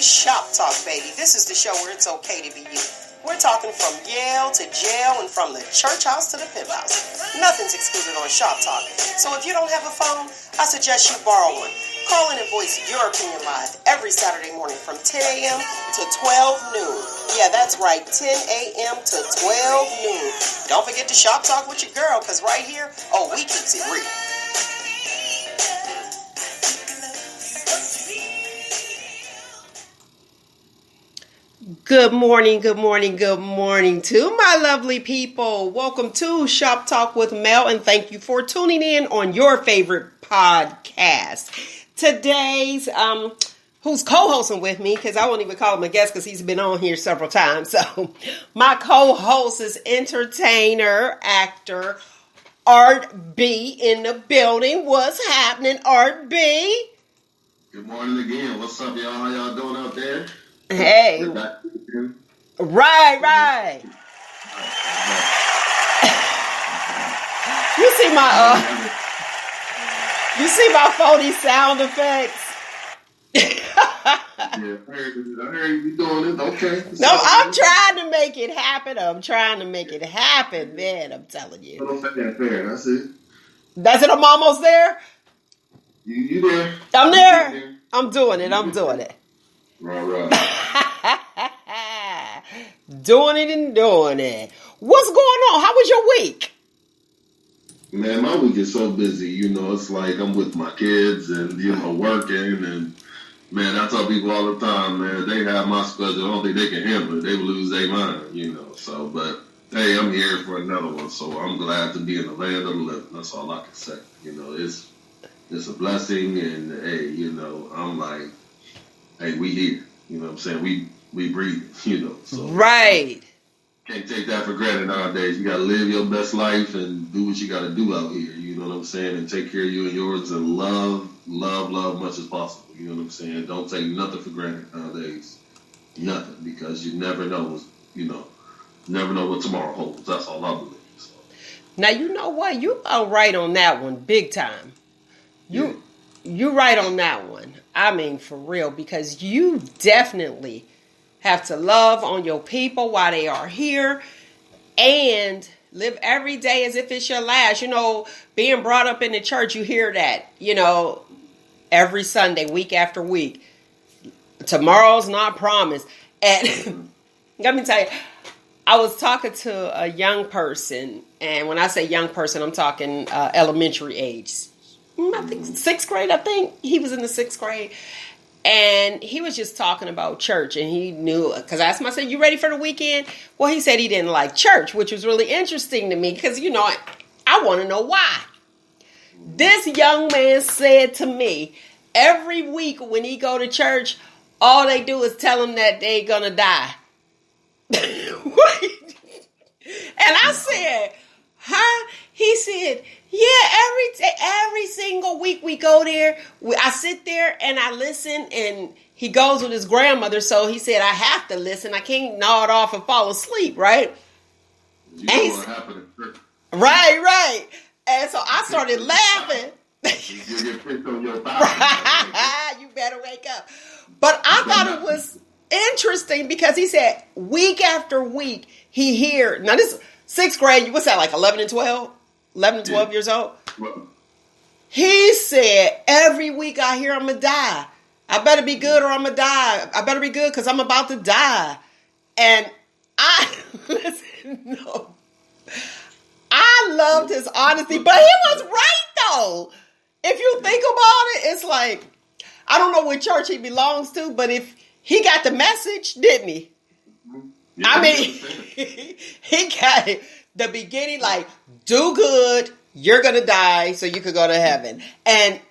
is Shop Talk, baby. This is the show where it's okay to be you. We're talking from Yale to jail and from the church house to the pimp house. Nothing's excluded on Shop Talk. So if you don't have a phone, I suggest you borrow one. Call in and voice your opinion live every Saturday morning from 10 a.m. to 12 noon. Yeah, that's right, 10 a.m. to 12 noon. Don't forget to Shop Talk with your girl, because right here, we keeps it real. Good morning to my lovely people. Welcome to Shop Talk with Mel, and thank you for tuning in on your favorite podcast. Today's, who's co-hosting with me, because I won't even call him a guest because he's been on here several times. So my co-host is entertainer, actor, Art B in the building. What's happening, Art B? Good morning again. What's up, y'all? How y'all doing out there? Hey. Right. You see my phony sound effects? Yeah, I heard you doing it. Okay. No, I'm trying to make it happen. Man. I'm telling you. That's it. That's it. I'm almost there. You there? I'm there. I'm doing it. Right. Doing it. What's going on? How was your week? Man, my week is so busy. It's like I'm with my kids and, working. And, man, I tell people all the time, man, they have my schedule. I don't think they can handle it. They will lose their mind, So, but, hey, I'm here for another one. So I'm glad to be in the land of the living. That's all I can say. It's a blessing. And, hey, I'm like, hey, we here. You know what I'm saying? We breathe, So right. Can't take that for granted nowadays. You got to live your best life and do what you got to do out here. You know what I'm saying? And take care of you and yours and love much as possible. You know what I'm saying? Don't take nothing for granted nowadays. Nothing, because you never know, never know what tomorrow holds. That's all I believe. So. Now, you know what? You are right on that one, big time. You're right on that one. I mean, for real, because you definitely have to love on your people while they are here and live every day as if it's your last. Being brought up in the church, you hear that, every Sunday, week after week. Tomorrow's not promised. And let me tell you, I was talking to a young person, and when I say young person, I'm talking elementary age. I think 6th grade, he was in the 6th grade. And he was just talking about church, and he knew, because I asked him, I said, you ready for the weekend? Well, he said he didn't like church, which was really interesting to me, because, I want to know why. This young man said to me, every week when he go to church, all they do is tell him that they gonna die. What? And I said, huh? He said, yeah, every single week we go there. I sit there and I listen, and he goes with his grandmother. So he said, I have to listen. I can't nod off and fall asleep, right? You know what happened at church. Right. And so I started laughing. You get picked on your thigh. You better wake up. But I thought it was interesting because he said week after week he hear. Now this 6th grade, what's that, like 11 and 12? 11 and 12 years old? Well, he said, every week I hear I'm going to die. I better be good or I'm going to die. I better be good because I'm about to die. And I loved his honesty, but he was right though. If you think about it, it's like, I don't know what church he belongs to, but if he got the message, didn't he? Yeah, I mean, he got it. The beginning, like, do good, you're going to die so you could go to heaven. And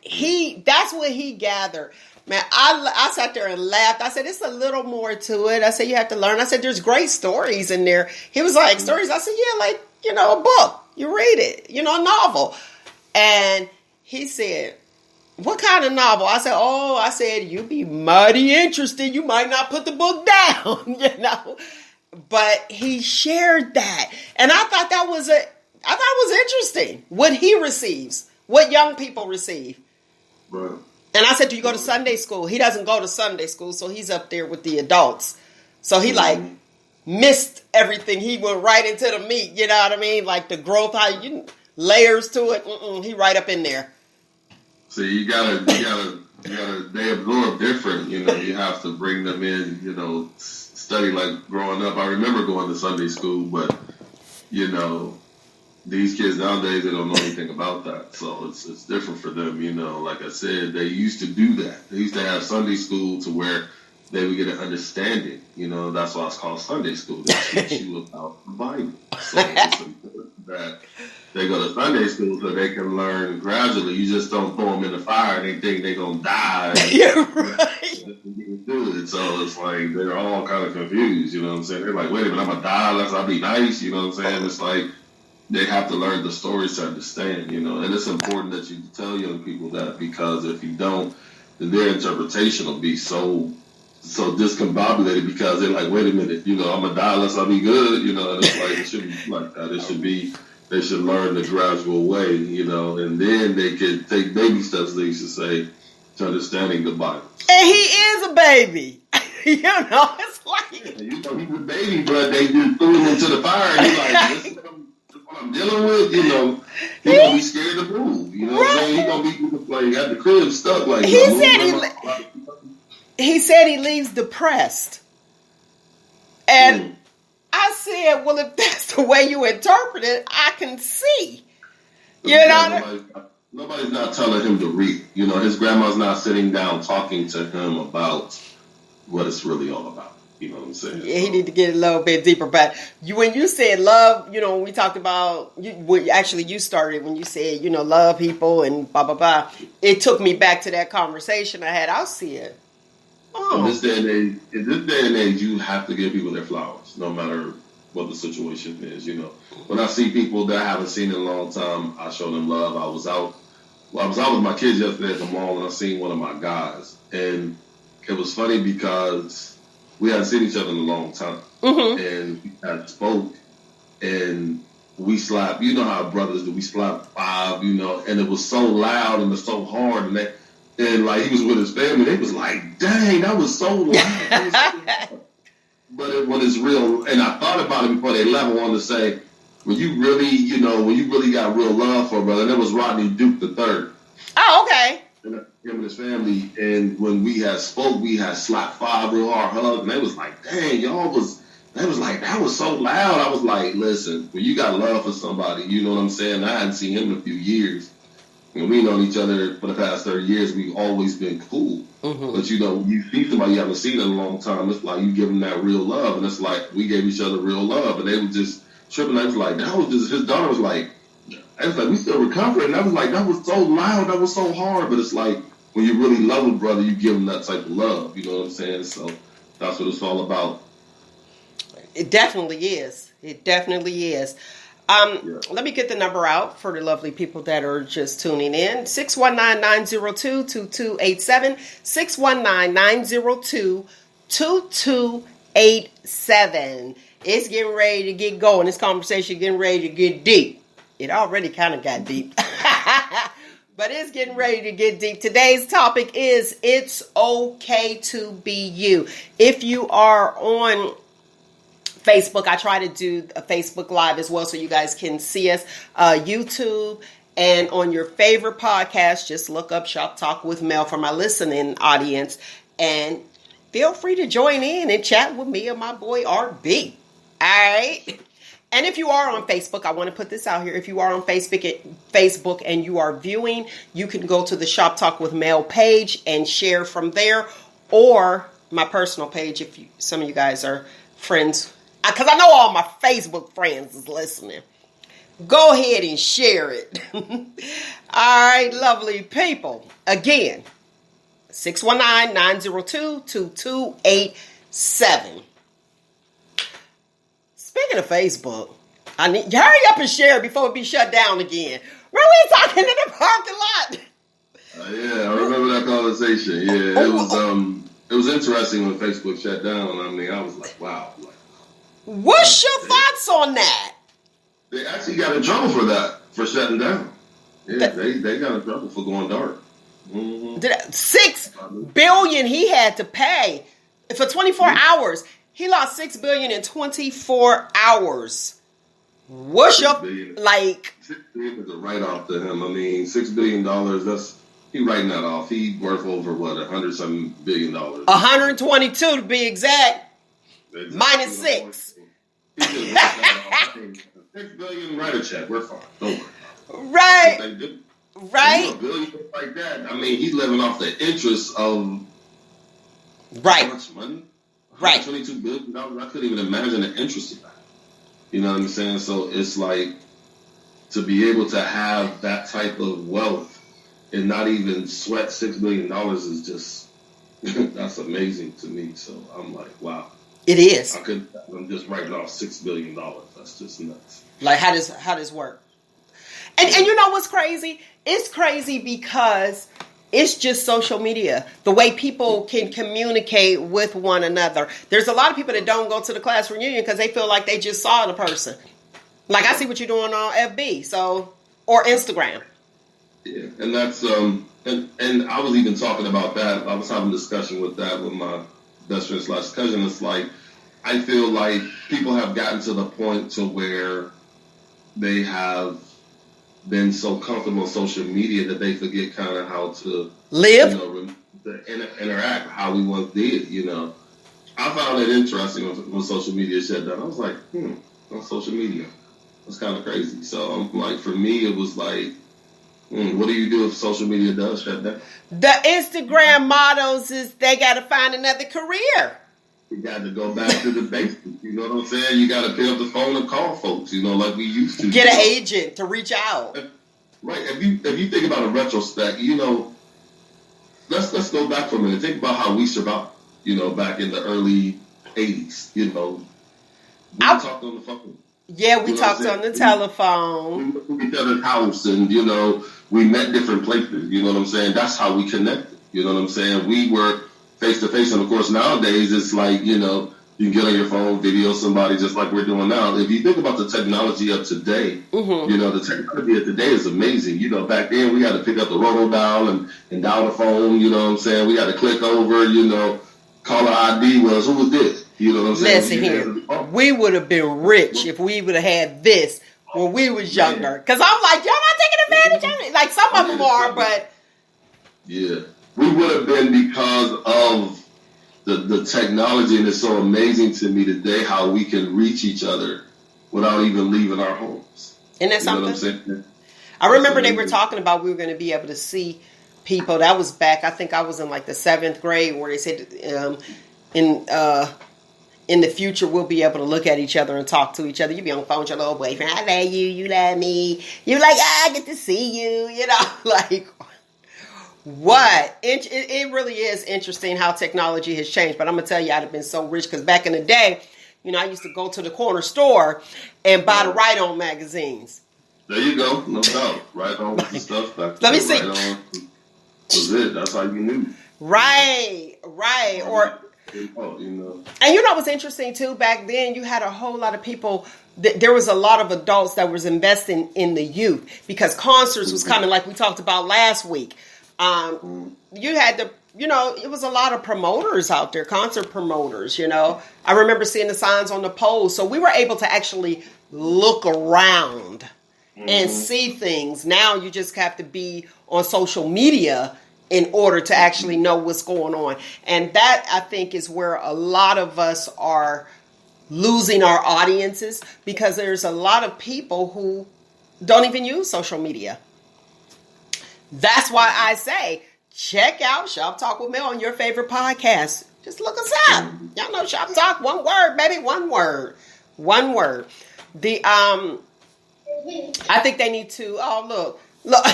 that's what he gathered. Man, I sat there and laughed. I said, it's a little more to it. I said, you have to learn. I said, there's great stories in there. He was like, stories? I said, yeah, like, a book. You read it, a novel. And he said, what kind of novel? I said, you be mighty interested. You might not put the book down, But he shared that. And I thought that was interesting. What he receives. What young people receive. Right. And I said, do you go to Sunday school? He doesn't go to Sunday school, so he's up there with the adults. So he missed everything. He went right into the meat. You know what I mean? Like the growth, how you layers to it. He right up in there. See, you gotta. They absorb different. You know, you have to bring them in. You know, study like growing up. I remember going to Sunday school, but you know, these kids nowadays, they don't know anything about that. So it's different for them, you know. Like I said, they used to do that. They used to have Sunday school to where they would get an understanding. You know, that's why it's called Sunday school. They teach you about the Bible. So it's important that they go to Sunday school so they can learn gradually. You just don't throw them in the fire and they think they're going to die. You're right. So it's like they're all kind of confused, you know what I'm saying? They're like, wait a minute, I'm going to die unless I be nice, you know what I'm saying? It's like they have to learn the stories to understand, you know, and it's important that you tell young people that, because if you don't, then their interpretation will be so discombobulated, because they're like, wait a minute, you know, I'm gonna die unless I be good, you know, and it's like, it shouldn't be like that. It should be, they should learn the gradual way, you know, and then they can take baby steps, they used to say, to understanding the Bible. And he is a baby. You know, it's like, yeah, you know, he's a baby, but they just threw him into the fire, and he's like, this is what I'm dealing with, you know, he's gonna be scared to move, you know what I'm saying? He's gonna be like at the crib stuck, like he said he leaves depressed. And I said, well, if that's the way you interpret it, I can see. You know, nobody's not telling him to read. You know, his grandma's not sitting down talking to him about what it's really all about. You know what I'm saying? Yeah, he need to get a little bit deeper. But when you said love, you know, when we talked about, you started when you said, you know, love people and blah, blah, blah. It took me back to that conversation I had. I'll see it. In this day and age, you have to give people their flowers, no matter what the situation is. You know, when I see people that I haven't seen in a long time, I show them love. I was out with my kids yesterday at the mall, and I seen one of my guys, and it was funny because we hadn't seen each other in a long time, and we had spoke, and we slapped. You know how brothers do. We slapped 5, you know, and it was so loud and it was so hard, and like he was with his family. They was like, "Dang, that was so loud." But when it's real, and I thought about it before they left, I wanted to say, when you really got real love for a brother, and that was Rodney Duke III. Oh, okay. And him and his family, and when we had spoke, we had slapped 5 real hard hugs, and they was like, "Dang, they was like, that was so loud." I was like, listen, when you got love for somebody, you know what I'm saying? I hadn't seen him in a few years. And we known each other for the past 30 years. We've always been cool. But, you know, when you see somebody you haven't seen in a long time, it's like you give them that real love. And it's like we gave each other real love. And they were just tripping. I was like, that was just, his daughter was like, I was like, we still recovering. And I was like, that was so loud. That was so hard. But it's like, when you really love a brother, you give them that type of love. You know what I'm saying? So that's what it's all about. It definitely is. It definitely is. Let me get the number out for the lovely people that are just tuning in. 619-902-2287. 619-902-2287. It's getting ready to get going. This conversation getting ready to get deep. It already kind of got deep. But it's getting ready to get deep. Today's topic is it's okay to be you. If you are on Facebook, I try to do a Facebook Live as well so you guys can see us. YouTube, and on your favorite podcast, just look up Shop Talk with Mel for my listening audience. And feel free to join in and chat with me and my boy RB. All right? And if you are on Facebook, I want to put this out here. If you are on Facebook and you are viewing, you can go to the Shop Talk with Mel page and share from there, or my personal page if some of you guys are friends. Because I know all my Facebook friends is listening. Go ahead and share it. All right, lovely people. Again, 619-902-2287. Speaking of Facebook, I need hurry up and share it before it be shut down again. Were we talking in the parking lot? Yeah, I remember that conversation. Yeah, it was interesting when Facebook shut down. I mean, I was like, wow. What's your thoughts on that? They actually got in trouble for that, for shutting down. Yeah, they got in trouble for going dark. Mm-hmm. $6 billion he had to pay for 24 hours. He lost $6 billion in 24 hours. What's your like? $6 billion is a write-off to him. I mean, $6 billion. He writing that off. He worth over what, $100-something billion. 122 to be exact. Minus 6. $6 billion, write a check. We're fine. Don't worry. Right. They do. Right. $1 billion like that. I mean, he's living off the interest of right. How much money? Right. $22 billion. I couldn't even imagine the interest of that. You know what I'm saying? So it's like to be able to have that type of wealth and not even sweat $6 billion is just that's amazing to me. So I'm like, wow. It is. I'm just writing off $6 billion. That's just nuts. Like how does work? And you know what's crazy? It's crazy because it's just social media. The way people can communicate with one another. There's a lot of people that don't go to the class reunion because they feel like they just saw the person. Like I see what you're doing on FB, or Instagram. Yeah, and that's and I was even talking about that. I was having a discussion with my best friend / cousin. It's like I feel like people have gotten to the point to where they have been so comfortable on social media that they forget kind of how to live, interact how we once did. You know, I found it interesting when social media shut down. I was like, on social media, it's kind of crazy. So I'm like, for me, it was like, what do you do if social media does shut down? The Instagram models is they got to find another career. You got to go back to the basics. You know what I'm saying? You got to pick up the phone and call folks. You know, like we used to. Get an agent to reach out. Right. If you think about a retrospect, you know, let's go back for a minute. Think about how we survived. You know, back in the early '80s. You know, we talked on the phone. Yeah, we talked on the telephone. We went to each other's house, and you know, we met different places. You know what I'm saying? That's how we connected. You know what I'm saying? We were face to face, and of course nowadays it's like, you know, you can get on your phone, video somebody just like we're doing now. If you think about the technology of today, you know, the technology of today is amazing. You know, back then we had to pick up the roto dial and dial the phone. You know what I'm saying? We had to click over. You know, caller ID was who was this? You know what I'm saying? Listen here, we would have been rich if we would have had this when we was younger. Because I'm like, y'all not taking advantage of it. Like some of them are, but yeah. We would have been because of the technology, and it's so amazing to me today how we can reach each other without even leaving our homes. Isn't that something? Know what I'm saying? I remember they were talking about we were going to be able to see people. That was back, I think I was in like the 7th grade, where they said in the future we'll be able to look at each other and talk to each other. You be on the phone with your little boyfriend. I love you, you love me. You like, I get to see you. You know, like... What? It really is interesting how technology has changed. But I'm going to tell you, I'd have been so rich because back in the day, you know, I used to go to the corner store and buy the Right On magazines. There you go. No doubt. Right On with the stuff. Let me see. Right On was it. That's how you knew. Right. Or, you know. And you know what's interesting, too? Back then, you had a whole lot of people. There was a lot of adults that was investing in the youth because concerts was coming, like we talked about last week. You had to, you know, it was a lot of promoters out there, concert promoters, you know. I remember seeing the signs on the poles. So we were able to actually look around and see things. Now you just have to be on social media in order to actually know what's going on. And that, I think, is where a lot of us are losing our audiences because there's a lot of people who don't even use social media. That's why I say, check out Shop Talk with Mel on your favorite podcast. Just look us up. Y'all know Shop Talk, one word, baby, one word. One word. I think they need to, look.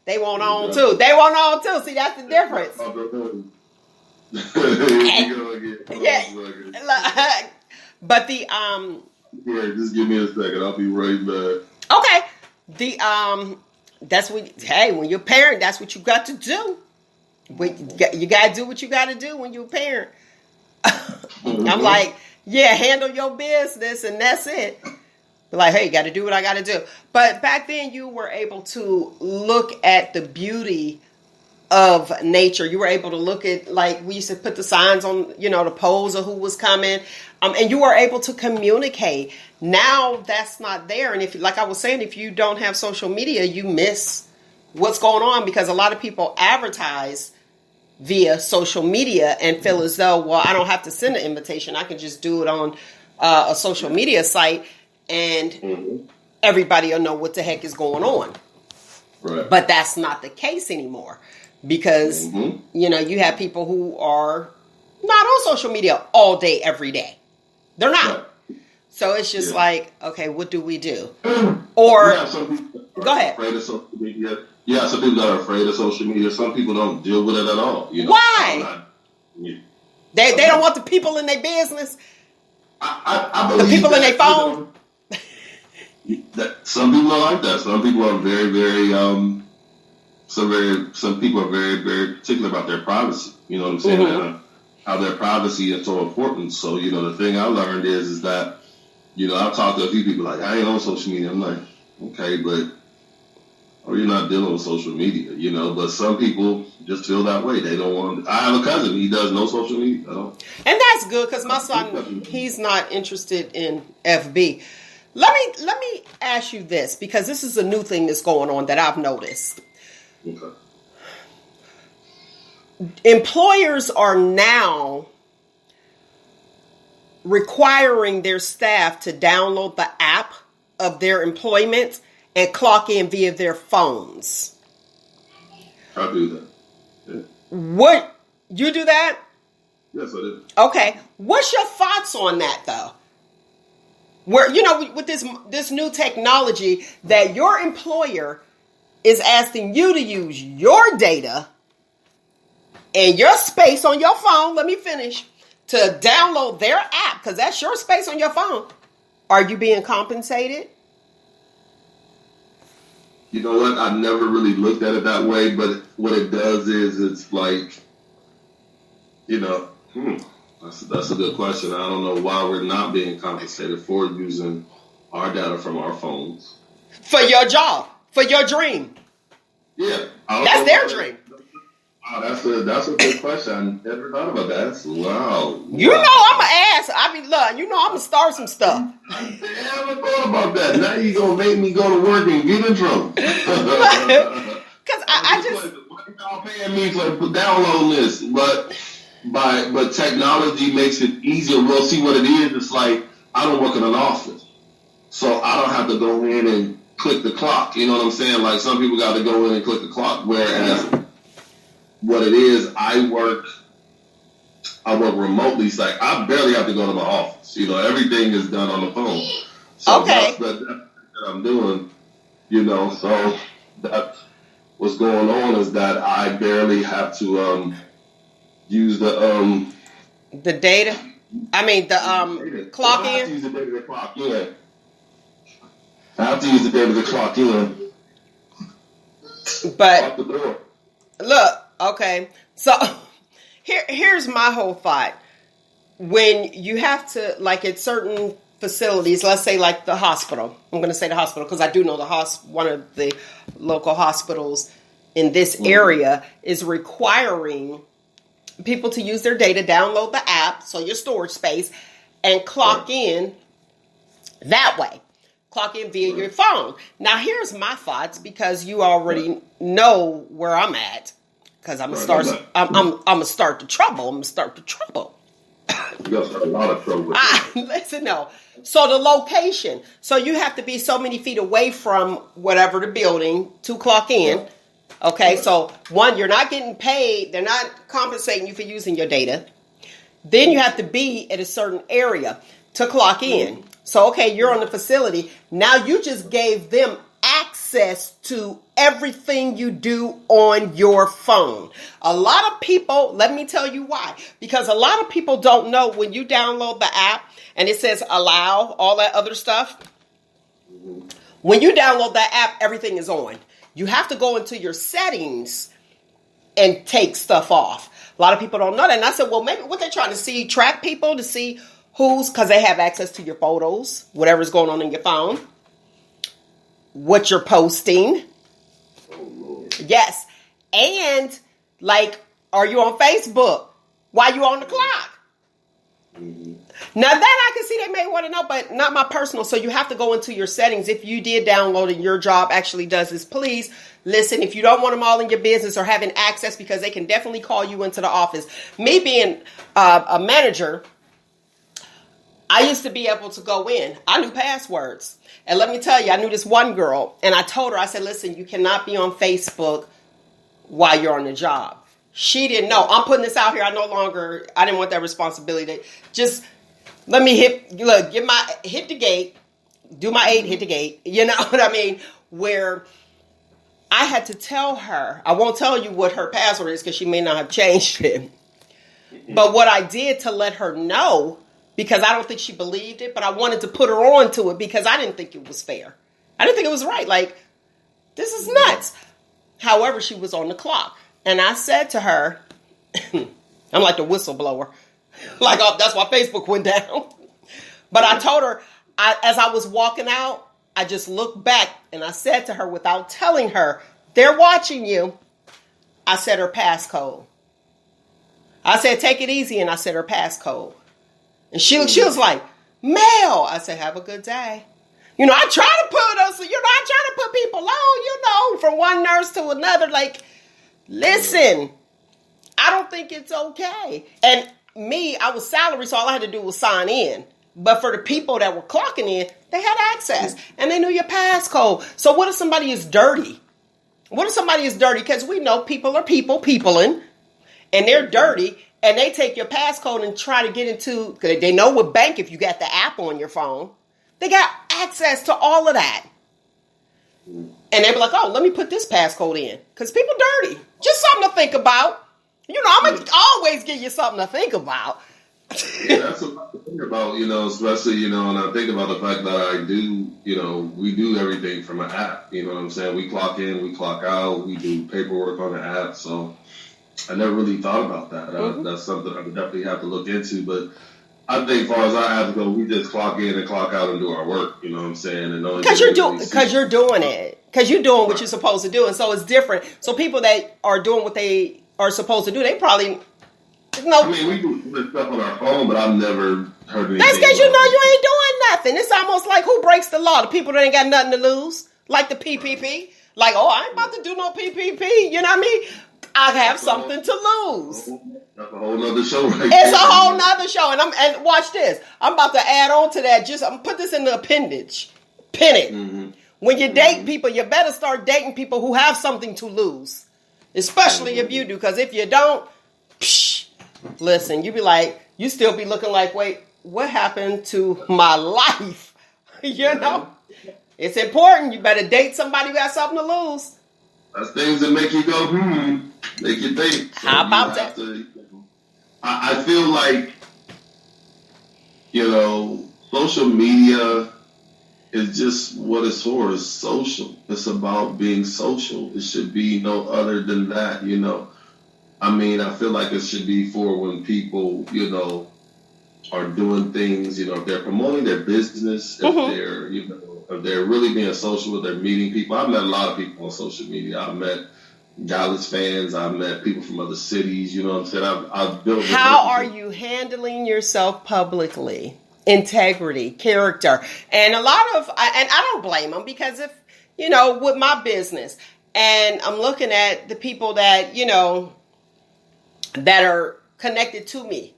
They want on too. They want on too. See, that's the difference. Yeah. But yeah, just give me a second. I'll be right back. Okay. That's what, hey, when you're a parent, that's what you got to do. You got to do what you got to do when you're a parent. I'm like, yeah, handle your business and that's it. Like, hey, you got to do what I got to do. But back then you were able to look at the beauty of nature. You were able to look at, like, we used to put the signs on, the poles of who was coming. And you were able to communicate. Now that's not there. And if, like I was saying, if you don't have social media, you miss what's going on, because a lot of people advertise via social media and feel as though, well, I don't have to send an invitation. I can just do it on a social media site, and everybody will know what the heck is going on. Right. But that's not the case anymore, because, you have people who are not on social media all day, every day. They're not. Right. So it's just like, okay, what do we do? Or, go ahead. Afraid of social media. Yeah, some people that are afraid of social media. Some people don't deal with it at all. Why? They don't want the people in their business. I believe the people in their phone. Some people are like that. Some people are very, very, some people are very, very particular about their privacy. You know what I'm saying? How their privacy is so important. So, the thing I learned is that, I've talked to a few people like, I ain't on social media. I'm like, okay, but you're not dealing with social media, but some people just feel that way. They don't want to. I have a cousin. He does no social media at all. And that's good, because my son, he's not interested in FB. Let me ask you this, because this is a new thing that's going on that I've noticed. Okay. Employers are now requiring their staff to download the app of their employment and clock in via their phones. I do that. Yeah. What? You do that? Yes, I do. Okay. What's your thoughts on that, though? Where, with this new technology that your employer is asking you to use your data and your space on your phone, let me finish, to download their app, because that's your space on your phone. Are you being compensated? You know what? I never really looked at it that way, but what it does is it's like, that's a good question. I don't know why we're not being compensated for using our data from our phones. For your job, for your dream. Yeah. That's their dream. Oh, that's a good question. I never thought about that. Wow. I'm going to ask. I'm going to start some stuff. I never thought about that. Now you're going to make me go to work and get in trouble. Because I just... Why y'all paying me for downloading this? But technology makes it easier. We'll see what it is. It's like, I don't work in an office, so I don't have to go in and click the clock. You know what I'm saying? Like, some people got to go in and click the clock, whereas what it is, I work remotely. It's like, I barely have to go to my office. Everything is done on the phone. So okay. That's what I'm doing, so that's what's going on, is that I barely have to use the data. I mean the clock in. I have to use the data to clock in. I have to use the data to clock in. But out the door. Look, okay. So here's my whole thought. When you have to, like, at certain facilities, let's say like the hospital. I'm going to say the hospital because I do know one of the local hospitals in this area is requiring people to use their data, download the app, so your storage space, and clock in that way. Clock in via your phone. Now, here's my thoughts, because you already know where I'm at. Because I'm gonna start the trouble. You gotta start a lot of trouble. Listen, no. So the location. So you have to be so many feet away from whatever the building to clock in. Okay, so one, you're not getting paid. They're not compensating you for using your data. Then you have to be at a certain area to clock in. So, okay, you're on the facility. Now you just gave them access to everything you do on your phone. A lot of people, let me tell you why. Because a lot of people don't know when you download the app and it says allow, all that other stuff. When you download that app, everything is on. You have to go into your settings and take stuff off. A lot of people don't know that. And I said, well, maybe what they're trying to see, track people to see because they have access to your photos, whatever's going on in your phone, what you're posting. Yes. And Like, are you on Facebook while you on the clock? Mm-hmm. Now that I can see they may want to know, but not my personal. So you have to go into your settings. If you did download and your job actually does this, please listen. If you don't want them all in your business or having access, because they can definitely call you into the office. Me being a manager, I used to be able to go in. I knew passwords. And let me tell you, I knew this one girl, and I told her, I said, listen, you cannot be on Facebook while you're on the job. She didn't know. I'm putting this out here. I didn't want that responsibility. Just let me hit the gate, do my 8, hit the gate. You know what I mean? Where I had to tell her, I won't tell you what her password is because she may not have changed it. But what I did to let her know, because I don't think she believed it, but I wanted to put her on to it because I didn't think it was fair. I didn't think it was right. Like, this is nuts. However, she was on the clock. And I said to her, I'm like the whistleblower. Like, oh, that's why Facebook went down. But I told her, as I was walking out, I just looked back and I said to her, without telling her, they're watching you. I said her passcode. I said, take it easy. And I said her passcode. And she was like, Mel. I said, have a good day. You know, I try to put people on, from one nurse to another. Like, listen, I don't think it's okay. And me, I was salary, so all I had to do was sign in. But for the people that were clocking in, they had access. And they knew your passcode. So what if somebody is dirty? Because we know people are peopling, and they're dirty. And they take your passcode and try to get into, because they know what bank, if you got the app on your phone, they got access to all of that. And they be like, oh, let me put this passcode in. Because people dirty. Just something to think about. I'm going to always give you something to think about. Yeah, that's what I think about, especially, and I think about the fact that I do, we do everything from an app. You know what I'm saying? We clock in, we clock out, we do paperwork on the app. So I never really thought about that. Mm-hmm. That's something I would definitely have to look into. But I think, as far as I have to go, we just clock in and clock out and do our work. You know what I'm saying? Because you're doing it. Because you're doing what you're supposed to do, and so it's different. So people that are doing what they are supposed to do, they probably I mean, we do stuff on our phone, but I've never heard anything. That's because you ain't doing nothing. It's almost like, who breaks the law? The people that ain't got nothing to lose, like the PPP. Like, oh, I ain't about to do no PPP. You know what I mean? I have something to lose. That's a whole nother show, right? It's a whole nother show, and watch this. I'm about to add on to that. I'm put this in the appendage. Pin it. Mm-hmm. When you date people, you better start dating people who have something to lose, especially if you do. Because if you don't, listen, you be like, you still be looking like, wait, what happened to my life? It's important. You better date somebody who has something to lose. That's things that make you go, make you think. So how about that? I feel like, social media is just what it's for. It's social. It's about being social. It should be no other than that, I mean, I feel like it should be for when people, are doing things, if they're promoting their business, if they're, if they're really being social, if they're meeting people. I've met a lot of people on social media. I've met Dallas fans. I've met people from other cities. You know what I'm saying? I've built. How are you handling yourself publicly? Integrity, character, and a lot of, and I don't blame them, because if, with my business, and I'm looking at the people that, that are connected to me.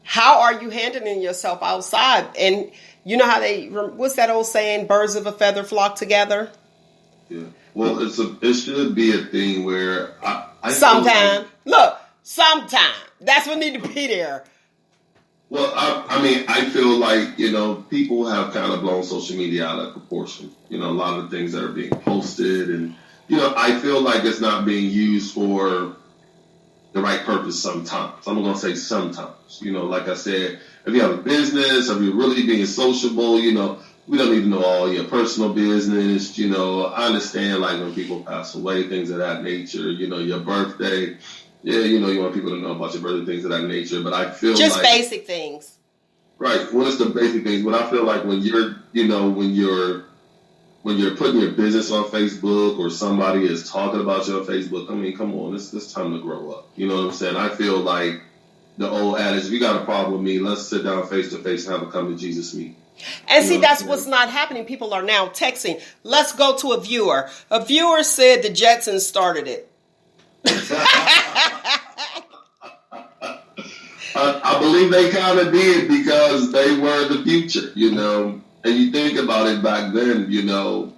How are you handling yourself outside? And you know how what's that old saying? Birds of a feather flock together. Yeah. Well, it should be a thing where sometimes that's what need to be there. Well, I feel like, people have kind of blown social media out of proportion. A lot of the things that are being posted, and, I feel like it's not being used for the right purpose sometimes. I'm going to say sometimes. Like I said, if you have a business, if you're really being sociable, we don't need to know all your personal business. I understand, like, when people pass away, things of that nature, your birthday. Yeah, you want people to know about your birthday, things of that nature. But I feel just basic things. Right. Well, it's the basic things. But I feel like when you're, when you're when you're putting your business on Facebook or somebody is talking about you on Facebook, I mean, come on, it's time to grow up. You know what I'm saying? I feel like the old adage, if you got a problem with me, let's sit down face to face and have a come to Jesus meeting. And see, that's what's not happening. People are now texting. Let's go to a viewer. A viewer said the Jetsons started it. I believe they kind of did because they were the future, you know. And you think about it back then, you know,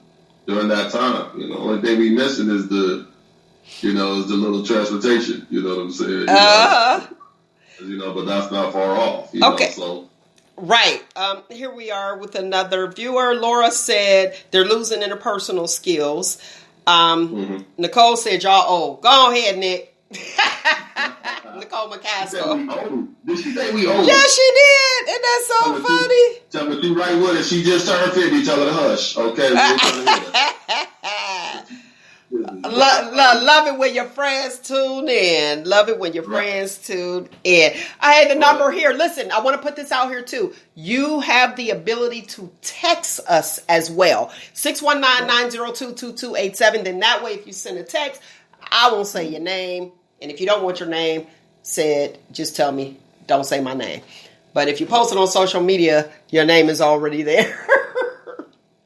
during that time, you know, only thing we missing is the little transportation, you know what I'm saying? You know, but that's not far off, you know, so. Right. Here we are with another viewer. Laura said they're losing interpersonal skills. Nicole said y'all old. Go ahead, Nick. Nicole McCaskill. Did she say we old? Yeah, she did. Isn't that so funny? Tell me you right with it. She just turned 50. Tell her to hush. Okay. Love it when your friends tune in. Love it when your friends tune in. I had the number here. Listen, I want to put this out here too. You have the ability to text us as well. 619-902-2287. Then that way, if you send a text, I won't say your name. And if you don't want your name said, just tell me, don't say my name. But if you post it on social media, your name is already there.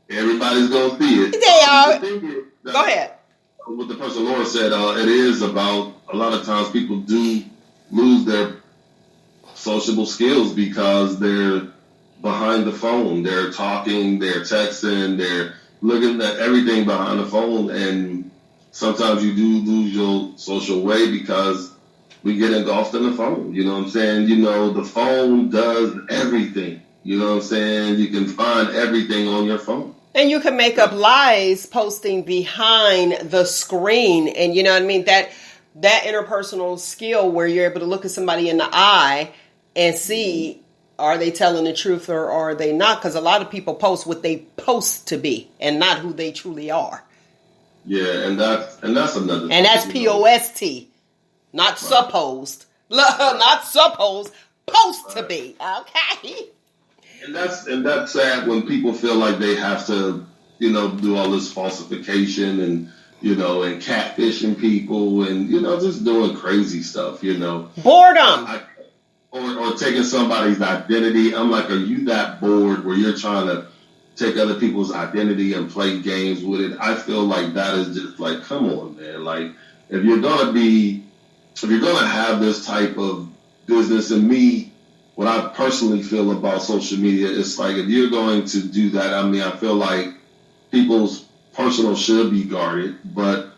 Everybody's going to see it. They are. Go ahead. What the person Laura said, it is about, a lot of times people do lose their sociable skills because they're behind the phone. They're talking, they're texting, they're looking at everything behind the phone. And sometimes you do lose your social way because we get engulfed in the phone. You know what I'm saying? You know, the phone does everything. You know what I'm saying? You can find everything on your phone. And you can make up lies posting behind the screen. And you know what I mean? That interpersonal skill where you're able to look at somebody in the eye and see, are they telling the truth or are they not? Because a lot of people post what they post to be and not who they truly are. Yeah, and that's another thing. And that's POST, not supposed. Not supposed, post to be. Okay. And that's sad when people feel like they have to, you know, do all this falsification and, you know, and catfishing people and, you know, just doing crazy stuff, you know. Boredom. Or taking somebody's identity. I'm like, are you that bored where you're trying to take other people's identity and play games with it? I feel like that is just like, come on, man. Like, if you're gonna have this type of business, and me, what I personally feel about social media, it's like if you're going to do that, I mean, I feel like people's personal should be guarded. But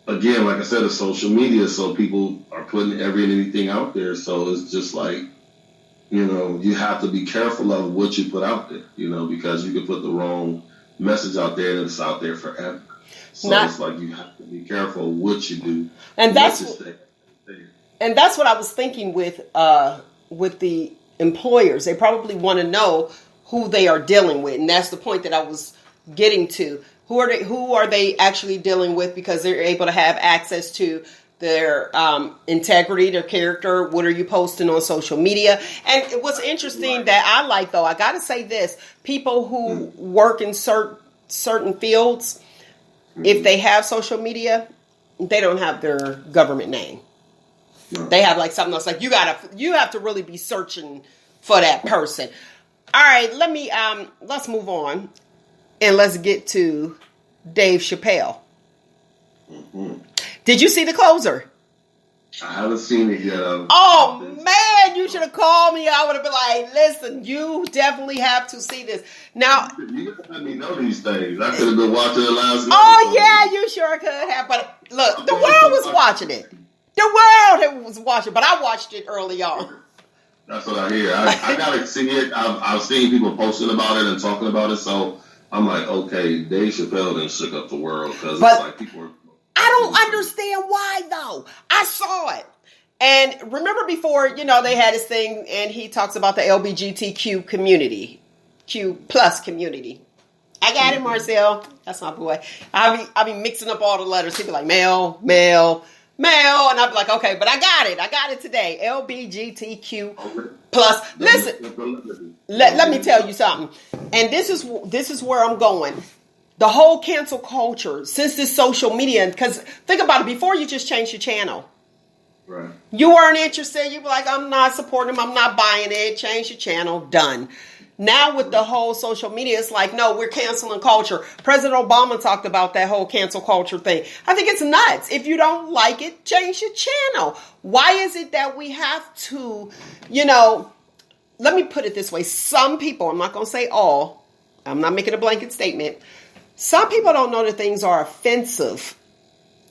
again, like I said, it's social media, so people are putting anything out there. So it's just like, you know, you have to be careful of what you put out there, you know, because you can put the wrong message out there and it's out there forever. So it's like you have to be careful what you do. And that's what I was thinking with the employers. They probably want to know who they are dealing with, and that's the point that I was getting to. Who are they actually dealing with, because they're able to have access to their integrity, their character. What are you posting on social media? And what's interesting that I like, though, I got to say this: people who work in certain fields, if they have social media, they don't have their government name. They have like something else. Like you have to really be searching for that person. All right, let's move on and let's get to Dave Chappelle. Mm-hmm. Did you see The Closer? I haven't seen it yet. Oh man, you should have called me. I would have been like, listen, you definitely have to see this. Now, you can let me know these things. I could have been watching it last night. Oh yeah, you sure could have. But look, the world was watching it. The world was watching, but I watched it early on. That's what I hear. I gotta see it. I've seen people posting about it and talking about it, so I'm like, okay, Dave Chappelle done shook up the world, because it's like people are. I don't understand why though. I saw it, and remember before, you know, they had this thing, and he talks about the LGBTQ community, Q plus community. I got it, Marcel. That's my boy. I be mixing up all the letters. He'd be like male, and I'd be like, okay, but I got it today. LGBTQ plus. Listen, let me tell you something, and this is where I'm going. the whole cancel culture, since this social media, because think about it, before you just changed your channel. Right. You weren't interested. You were like, I'm not supporting them. I'm not buying it. Change your channel. Done. Now with the whole social media, it's like, no, we're canceling culture. President Obama talked about that whole cancel culture thing. I think it's nuts. If you don't like it, change your channel. Why is it that we have to, let me put it this way. Some people, I'm not going to say all, I'm not making a blanket statement. Some people don't know that things are offensive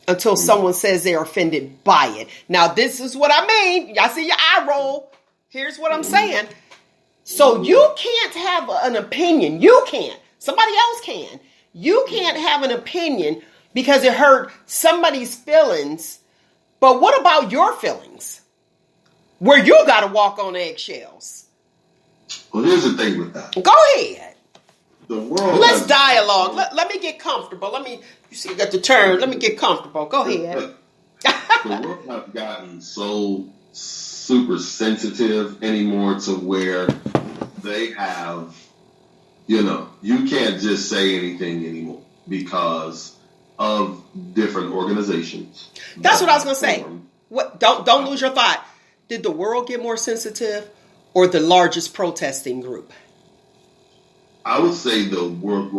until someone says they're offended by it. Now, this is what I mean. Y'all see your eye roll. Here's what I'm saying. So you can't have an opinion. You can't. Somebody else can. You can't have an opinion because it hurt somebody's feelings. But what about your feelings? Where you got to walk on eggshells. Well, here's the thing with that. Go ahead. The world. Let's dialogue. Let me get comfortable. You see, you got the turn. Let me get comfortable. Go ahead. The world has gotten so super sensitive anymore to where they have, you can't just say anything anymore because of different organizations. That's what I was going to say. What? Don't lose your thought. Did the world get more sensitive or the largest protesting group? I would say the world's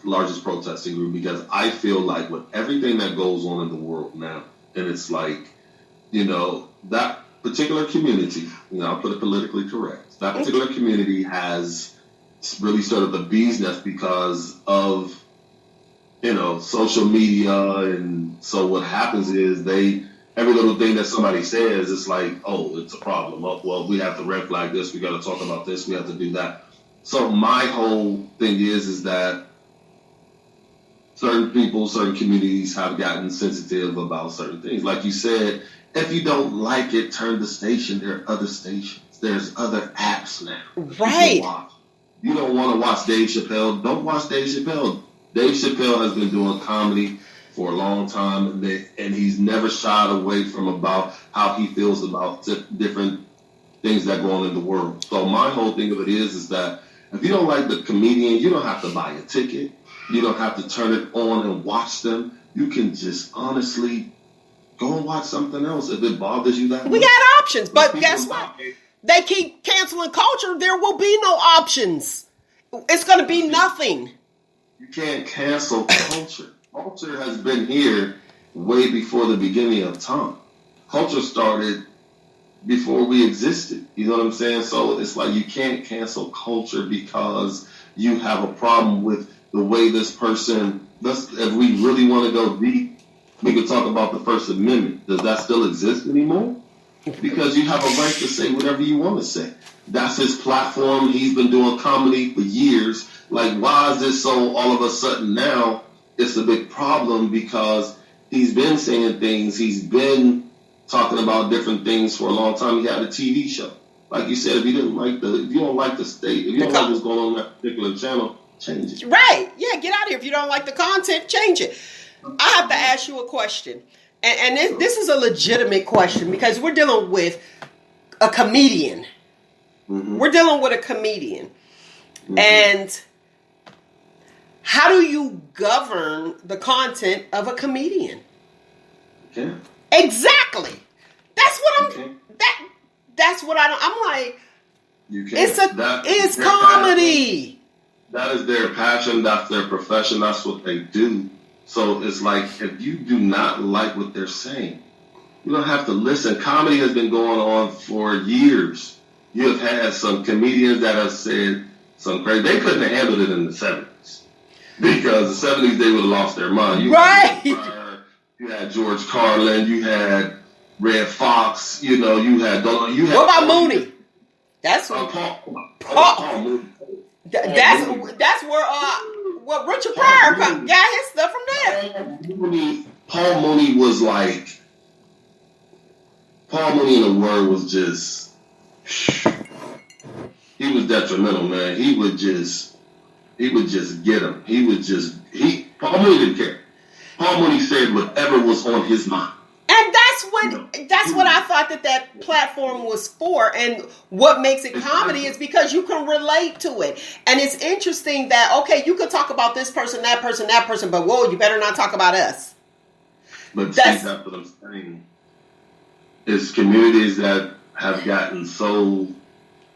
largest protesting group, because I feel like with everything that goes on in the world now, and it's like, that particular community, I'll put it politically correct, that particular community has really started the bee's nest because of, social media. And so what happens is every little thing that somebody says, it's like, oh, it's a problem. Oh, well, we have to red flag this. We got to talk about this. We have to do that. So my whole thing is that certain people, certain communities have gotten sensitive about certain things. Like you said, if you don't like it, turn the station. There are other stations. There's other apps now. Right. You don't want to watch Dave Chappelle. Don't watch Dave Chappelle. Dave Chappelle has been doing comedy for a long time, and he's never shied away from about how he feels about different things that go on in the world. So my whole thing of it is that if you don't like the comedian, you don't have to buy a ticket. You don't have to turn it on and watch them. You can just honestly go and watch something else if it bothers you that much. We got options, but guess what? They keep canceling culture. There will be no options. It's going to be nothing. You can't cancel culture. Culture has been here way before the beginning of time. Culture started before we existed. You know what I'm saying? So it's like you can't cancel culture because you have a problem with the way this person, if we really want to go deep, we could talk about the First Amendment. Does that still exist anymore? Because you have a right to say whatever you want to say. That's his platform. He's been doing comedy for years. Like, why is this so all of a sudden now it's a big problem? Because he's been saying things. He's been talking about different things for a long time. He had a TV show. Like you said, if you don't like the state, if you don't like what's going on that particular channel, change it. Right. Yeah, get out of here. If you don't like the content, change it. I have to ask you a question. And this is a legitimate question because we're dealing with a comedian. Mm-hmm. We're dealing with a comedian. Mm-hmm. And how do you govern the content of a comedian? Okay. Exactly. That's what that's what I'm like. You can't. It's comedy. That is their passion. That's their profession. That's what they do. So it's like, if you do not like what they're saying, you don't have to listen. Comedy has been going on for years. You have had some comedians that have said some crazy. They couldn't have handled it in the 70s. Because the 70s, they would have lost their mind. You had George Carlin. You had Red Fox. You had. What about Mooney? That's what. Paul Mooney. That's where what Richard Pryor got his stuff from there. Paul Mooney was like. Paul Mooney, in a word, was just. He was detrimental, man. He would just get him. Paul Mooney didn't care. Paul Mooney said whatever was on his mind. And that's that's what I thought that platform was for. And what makes it comedy is because you can relate to it. And it's interesting that, okay, you could talk about this person, that person, but whoa, you better not talk about us. But that's what I'm saying. It's communities that have gotten so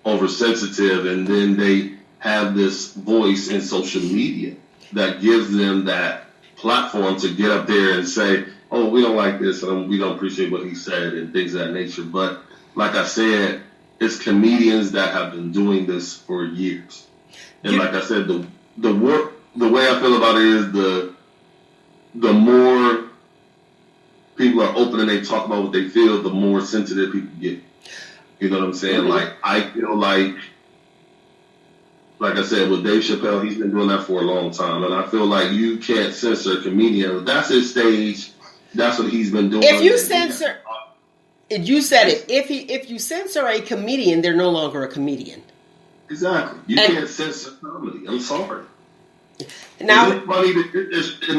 oversensitive, and then they have this voice in social media that gives them that platform to get up there and say, oh, we don't like this, and we don't appreciate what he said, and things of that nature. But like I said, it's comedians that have been doing this for years. And like I said, the way I feel about it is the more people are open and they talk about what they feel, the more sensitive people get. You know what I'm saying? Mm-hmm. Like, I feel like I said, with Dave Chappelle, he's been doing that for a long time. And I feel like you can't censor a comedian. That's his stage. That's what he's been doing. If you censor, you said it. If you censor a comedian, they're no longer a comedian. Exactly. You can't censor comedy. I'm sorry. Now, it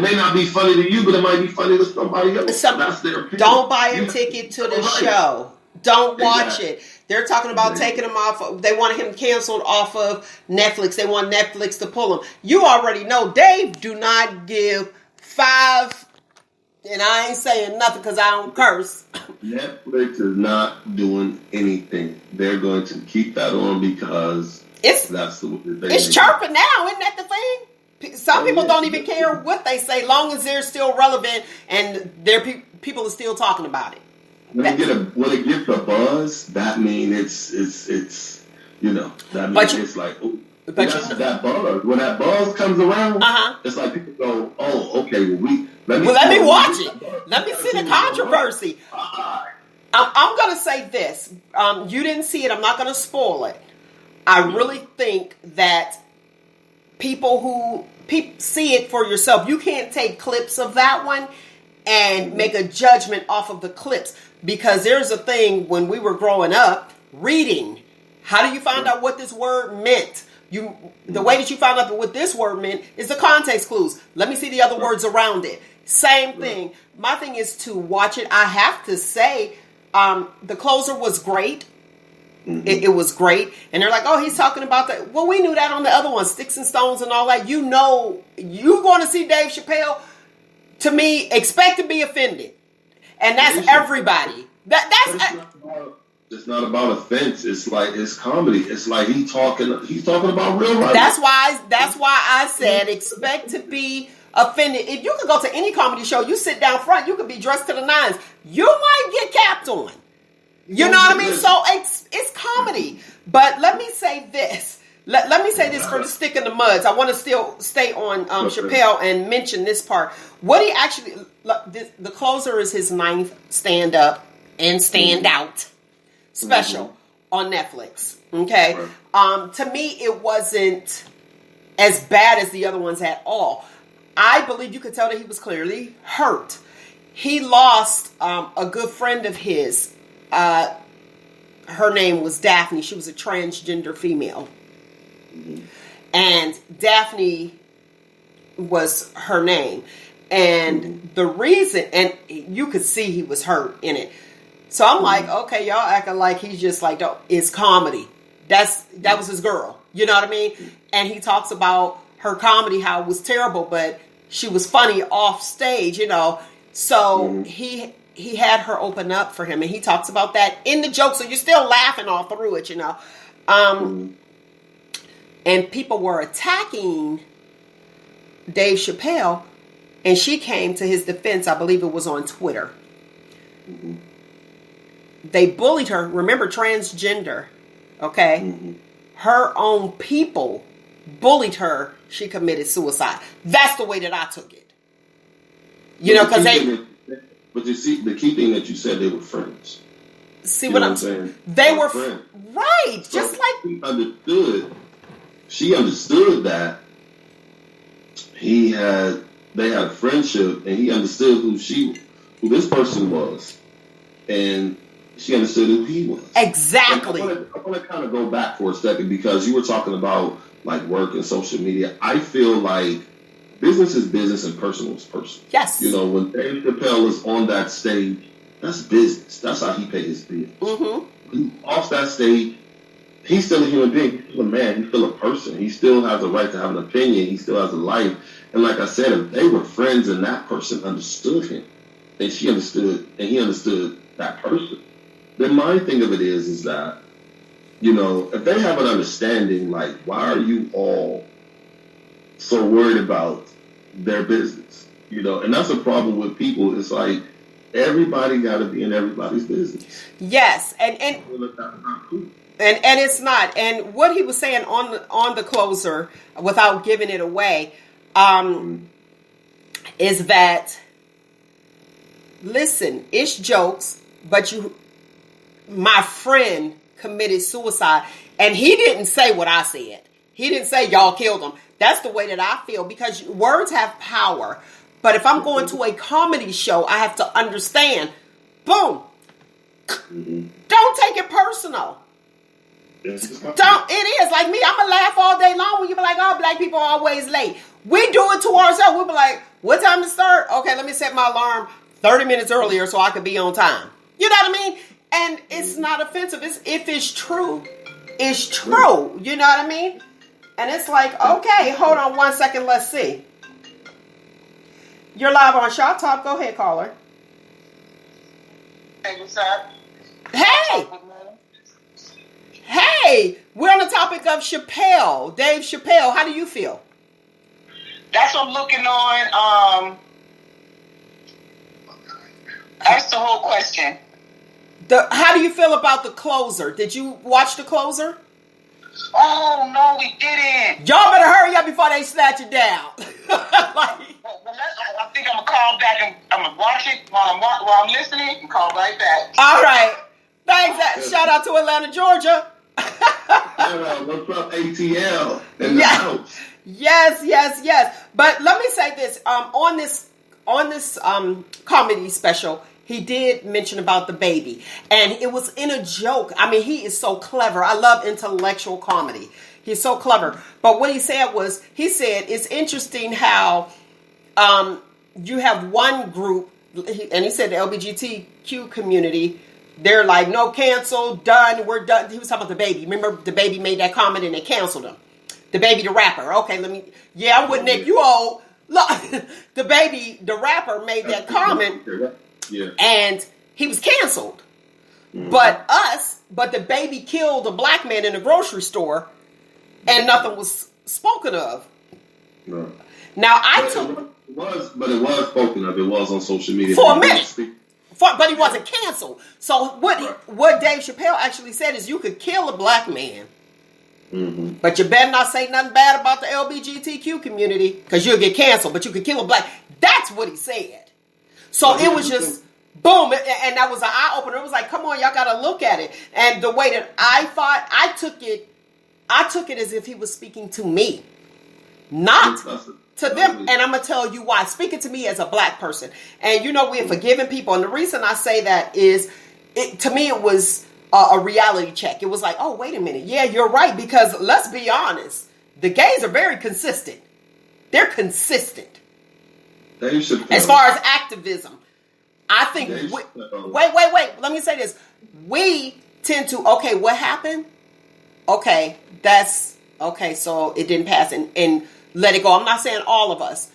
may not be funny to you, but it might be funny to somebody else. That's their opinion. Don't buy a ticket to the show. Don't watch it. They're talking about taking him off. They want him canceled off of Netflix. They want Netflix to pull him. You already know Dave do not give 5, and I ain't saying nothing because I don't curse. Netflix is not doing anything. They're going to keep that on because that's the way it's chirping now. Isn't that the thing? Some people don't even care what they say, long as they're still relevant and people are still talking about it. When it gets a buzz, that means it's you know, that means it's like, oh, that's that buzz. When that buzz comes around, it's like people go, oh, okay, let me watch it. Let me see the controversy. I'm going to say this. You didn't see it. I'm not going to spoil it. I really think that people who see it for yourself, you can't take clips of that one and make a judgment off of the clips. Because there's a thing when we were growing up, reading. How do you find out what this word meant? The way that you found out what this word meant is the context clues. Let me see the other words around it. Same thing. My thing is to watch it. I have to say, the closer was great. Mm-hmm. It was great. And they're like, oh, he's talking about that. Well, we knew that on the other one, Sticks and Stones and all that. You know, you're going to see Dave Chappelle. To me, expect to be offended. And that's everybody. It's not about offense. It's like it's comedy. It's like he's talking about real life. That's why I said expect to be offended. If you could go to any comedy show, you sit down front, you could be dressed to the nines. You might get capped on. You know what I mean? So it's comedy. But let me say this. Let me say this for the stick in the muds. I want to still stay on Chappelle and mention this part. What he actually, the closer is his 9th stand-up and stand-out special on Netflix. Okay? To me, it wasn't as bad as the other ones at all. I believe you could tell that he was clearly hurt. He lost a good friend of his. Her name was Daphne. She was a transgender female. And Daphne was her name. And the reason, and you could see he was hurt in it. So I'm like, okay, y'all acting like he's just like, it's comedy. That was his girl. You know what I mean? And he talks about her comedy, how it was terrible, but she was funny off stage, you know. So he had her open up for him, and he talks about that in the joke. So you're still laughing all through it, you know. And people were attacking Dave Chappelle, and she came to his defense. I believe it was on Twitter. They bullied her. Remember, transgender, okay? Her own people bullied her. She committed suicide. That's the way that I took it. You know, because But you see, the key thing that you said, they were friends. See what I'm saying? They were friends. Right. So just like... She understood that they had friendship, and he understood who this person was, and she understood who he was. Exactly. I want to kind of go back for a second, because you were talking about like work and social media. I feel like business is business and personal is personal. Yes. You know, when Dave Chappelle is on that stage, That's business. That's how he paid his bills. Mm-hmm. Off that stage, he's still a human being. He's still a man. He's still a person. He still has a right to have an opinion. He still has a life. And like I said, if they were friends and that person understood him, and she understood, and he understood that person, then my thing of it is that, you know, if they have an understanding, like, why are you all so worried about their business? You know, and that's a problem with people. It's like, everybody got to be in everybody's business. Yes, and Well, that's not cool. And it's not. And what he was saying on the closer, without giving it away, is that, listen, it's jokes, but my friend committed suicide, and he didn't say what I said. He didn't say y'all killed him. That's the way that I feel, because words have power. But if I'm going to a comedy show, I have to understand. Boom. Don't take it personal. Don't. It is like me. I'm gonna laugh all day long when you be like, "Oh, black people are always late." We do it to ourselves. We be like, "What time to start?" Okay, let me set my alarm 30 minutes earlier so I could be on time. You know what I mean? And it's not offensive. If it's true, it's true. You know what I mean? And it's like, okay, hold on 1 second. Let's see. You're live on Shop Talk. Go ahead, caller. Hey, what's up? Hey. Hey, we're on the topic of Chappelle, Dave Chappelle. How do you feel? That's what I'm looking on. That's the whole question. How do you feel about the closer? Did you watch the closer? Oh, no, we didn't. Y'all better hurry up before they snatch it down. I think I'm going to call back and I'm going to watch it while I'm listening and call right back. All right. Thanks. Shout out to Atlanta, Georgia. What's up, ATL in the house? Yes. But let me say this. On this comedy special, he did mention about the baby, and it was in a joke. I mean, he is so clever. I love intellectual comedy. He's so clever. But what he said it's interesting how you have one group, and he said the LGBTQ community, they're like, no, cancel, done, we're done. He was talking about the baby. Remember, the baby made that comment and they canceled him. The baby, the rapper. Okay, I'm with Nick. You old. Look, the baby, the rapper made that comment. Yeah. And he was canceled. But the baby killed a black man in a grocery store and nothing was spoken of. No. Now, it was spoken of. It was on social media. For a minute. But he wasn't canceled. So what Dave Chappelle actually said is you could kill a black man, but you better not say nothing bad about the LGBTQ community because you'll get canceled. But you could kill a black. That's what he said. So it was just boom, and that was an eye opener. It was like, come on, y'all got to look at it. And the way that I thought, I took it as if he was speaking to me, not to them. And I'm going to tell you why. Speaking to me as a black person. And you know, we have forgiven people. And the reason I say that is, to me, it was a reality check. It was like, oh, wait a minute. Yeah, you're right. Because let's be honest. The gays are very consistent. They're consistent. As far as activism. I think, wait. Let me say this. We tend to, okay, what happened? Okay, so it didn't pass and let it go. I'm not saying all of us.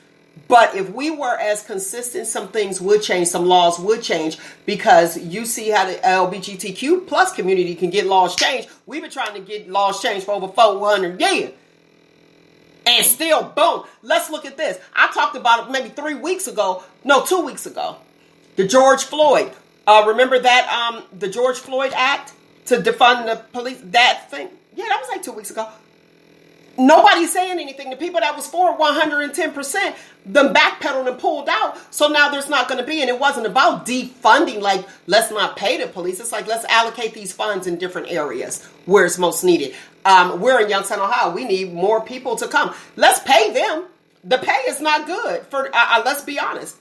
But if we were as consistent, some things would change, some laws would change, because you see how the LGBTQ plus community can get laws changed. We've been trying to get laws changed for over 400 years. And still, boom. Let's look at this. I talked about it maybe 2 weeks ago. The George Floyd. Remember that, the George Floyd Act to defund the police, that thing? Yeah, that was like 2 weeks ago. Nobody's saying anything. The people that was for 110%, them backpedaled and pulled out. So now there's not going to be, and it wasn't about defunding, like, let's not pay the police. It's like, let's allocate these funds in different areas where it's most needed. We're in Youngstown, Ohio. We need more people to come. Let's pay them. The pay is not good. For let's be honest.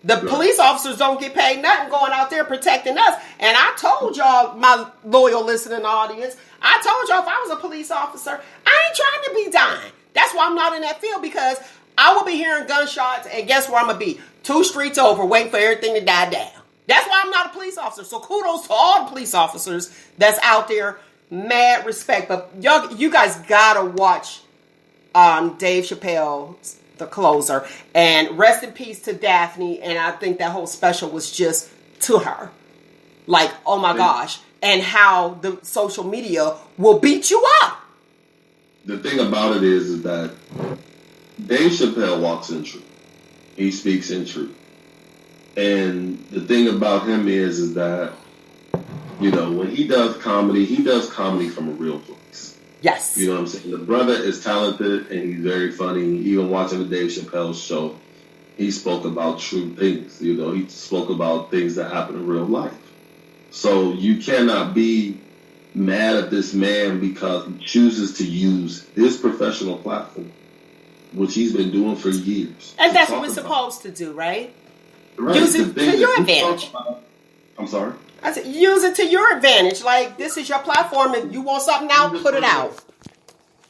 The police officers don't get paid nothing going out there protecting us. And I told y'all, my loyal listening audience, I told y'all if I was a police officer, I ain't trying to be dying. That's why I'm not in that field, because I will be hearing gunshots, and guess where I'm going to be? 2 streets over, waiting for everything to die down. That's why I'm not a police officer. So kudos to all the police officers that's out there. Mad respect. But you guys gotta watch Dave Chappelle, The Closer. And rest in peace to Daphne. And I think that whole special was just to her. Like, oh my gosh. And how the social media will beat you up. The thing about it is that Dave Chappelle walks in truth. He speaks in truth. And the thing about him is that, you know, when he does comedy from a real place. Yes. You know what I'm saying? The brother is talented and he's very funny. Even watching the Dave Chappelle show, he spoke about true things. You know, he spoke about things that happen in real life. So you cannot be mad at this man because he chooses to use his professional platform, which he's been doing for years. And that's what we're supposed to do, right? Right. Use it to your advantage. I'm sorry? I said, use it to your advantage. Like, this is your platform. If you want something out, put it out.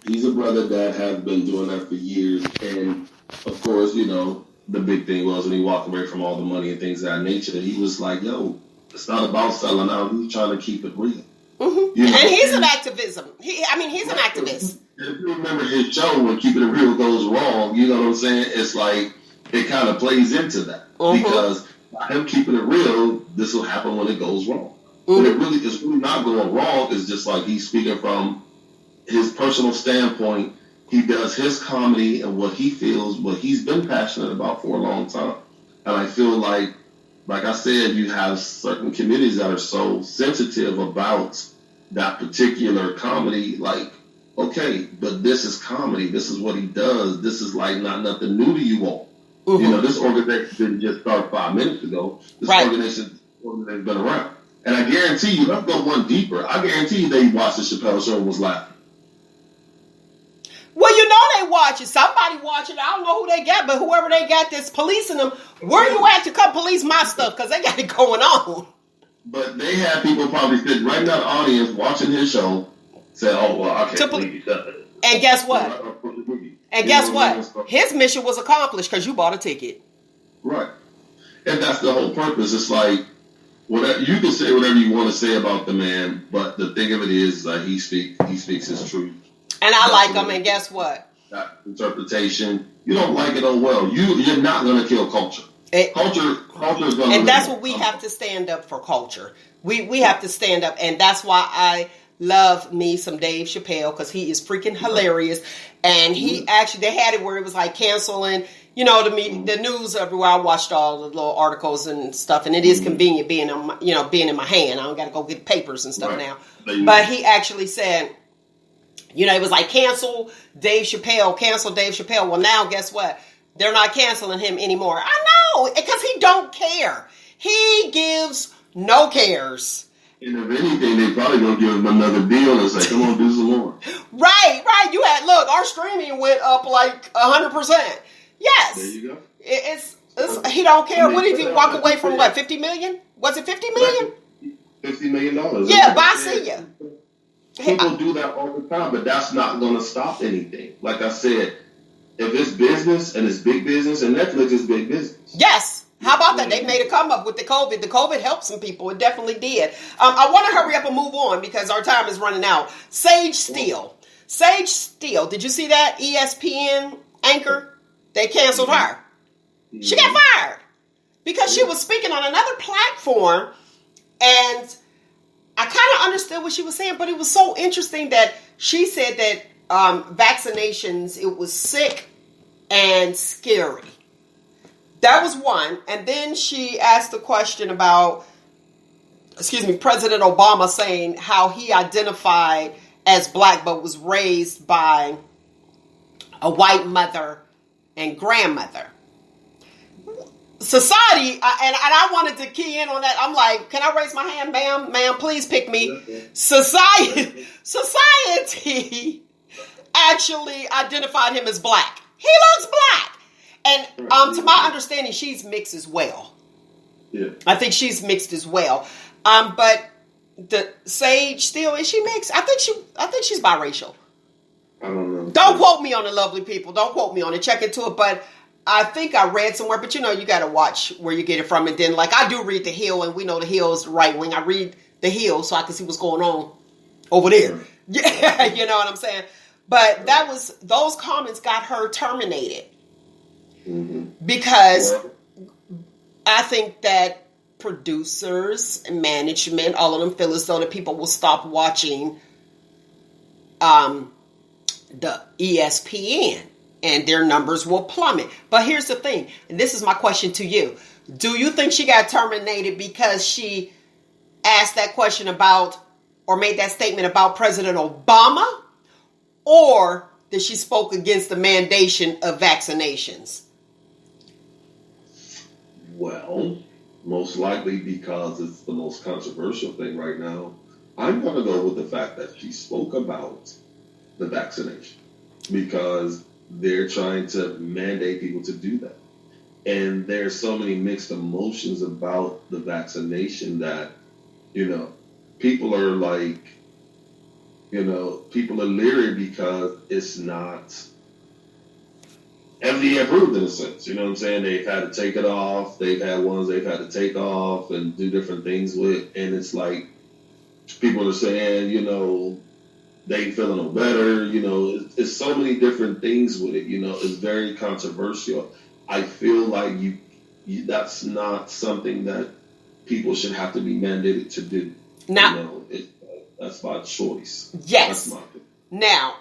He's a brother that has been doing that for years. And, of course, you know, the big thing was when he walked away from all the money and things of that nature, he was like, yo, it's not about selling out. He's trying to keep it real. Mm-hmm. You know? And he's an activism. He's an activist. If you remember his show, when Keeping It Real goes wrong, you know what I'm saying? It's like, it kind of plays into that. Mm-hmm. Because by him keeping it real, this will happen when it goes wrong. Mm-hmm. But it's really not going wrong. It's just like he's speaking from his personal standpoint. He does his comedy and what he feels, what he's been passionate about for a long time. And I feel like I said, you have certain communities that are so sensitive about that particular comedy. Like, okay, but this is comedy. This is what he does. This is like not nothing new to you all. Mm-hmm. You know, this organization didn't just start 5 minutes ago. This organization has been around. And I guarantee you, let's go one deeper. I guarantee you they watched the Chappelle show and was laughing. Well, you know they watch it. Somebody watching it. I don't know who they got, but whoever they got that's policing them, where you at to come police my stuff? Because they got it going on. But they had people probably sitting right in that audience watching his show, say, oh, well, I can't believe he does it. And guess what? And guess what? His mission was accomplished because you bought a ticket. Right. And that's the whole purpose. It's like, whatever, you can say whatever you want to say about the man, but the thing of it is that he speaks his truth. And I like him, and guess what? That interpretation, you don't like it, oh well. You're not going to kill culture. Culture is going to. And that's what we have to stand up for culture. We have to stand up, and that's why I love me some Dave Chappelle, because he is freaking hilarious. And he actually, they had it where it was like canceling, you know, the news everywhere. I watched all the little articles and stuff, and it is convenient being in my hand. I don't got to go get papers and stuff now. But he actually said, you know, it was like cancel Dave Chappelle. Well, now guess what? They're not canceling him anymore. I know, because he don't care. He gives no cares. And if anything, they probably gonna give him another deal and say, "Come on, do some more." Right. You had our streaming went up like 100%. Yes. There you go. It's he don't care. What did he walk away from? What, 50 million? Was it 50 million? $50 million. Yeah, but I see you. People do that all the time, but that's not gonna stop anything. Like I said, if it's business and it's big business, and Netflix is big business. Yes. How about that? They made a come up with the COVID. The COVID helped some people. It definitely did. I want to hurry up and move on because our time is running out. Sage Steele. Did you see that? ESPN anchor? They canceled her. She got fired because she was speaking on another platform, and I kind of understood what she was saying, but it was so interesting that she said that vaccinations, it was sick and scary. That was one. And then she asked a question about, President Obama saying how he identified as black but was raised by a white mother and grandmother. Society, and I wanted to key in on that. I'm like, can I raise my hand, ma'am? Ma'am, please pick me. Society actually identified him as black. He looks black. And to my understanding, she's mixed as well. Yeah. I think she's mixed as well. But the Sage Steele, is she mixed? I think she's biracial. I don't know. Don't quote me on it, lovely people. Don't quote me on it. Check into it. But I think I read somewhere, but you got to watch where you get it from. And then, like, I do read The Hill, and we know The Hill is right wing. I read The Hill so I can see what's going on over there. Right. Yeah, you know what I'm saying? But those comments got her terminated. Because I think that producers and management, all of them feel as though that people will stop watching the ESPN and their numbers will plummet. But here's the thing, and this is my question to you. Do you think she got terminated because she asked that question about or made that statement about President Obama? Or that she spoke against the mandation of vaccinations? Well, most likely because it's the most controversial thing right now. I'm going to go with the fact that she spoke about the vaccination because they're trying to mandate people to do that. And there's so many mixed emotions about the vaccination that, people are like, people are leery because it's not FDA approved in a sense. You know what I'm saying? They've had to take it off. They've had ones they've had to take off and do different things with. And it's like people are saying, they feeling no better. It's so many different things with it. It's very controversial. I feel like that's not something that people should have to be mandated to do. Now, that's by choice. Yes. That's my opinion. Now,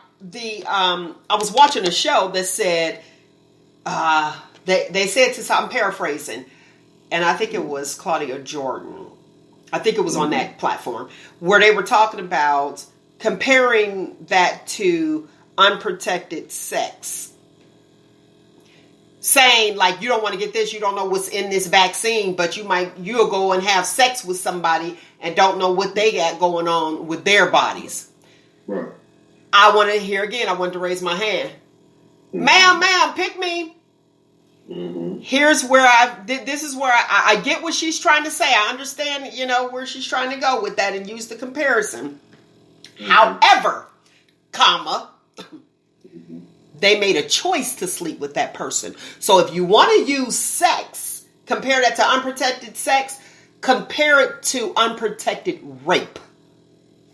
I was watching a show that said, they said to, I'm paraphrasing, and I think it was Claudia Jordan. I think it was on that platform where they were talking about comparing that to unprotected sex. Saying like, you don't want to get this, you don't know what's in this vaccine, but you'll go and have sex with somebody and don't know what they got going on with their bodies. Right. I want to hear again. I wanted to raise my hand. Ma'am, pick me. Here's where this is where I get what she's trying to say. I understand, where she's trying to go with that and use the comparison. However, they made a choice to sleep with that person. So if you want to use sex, compare that to unprotected sex, compare it to unprotected rape.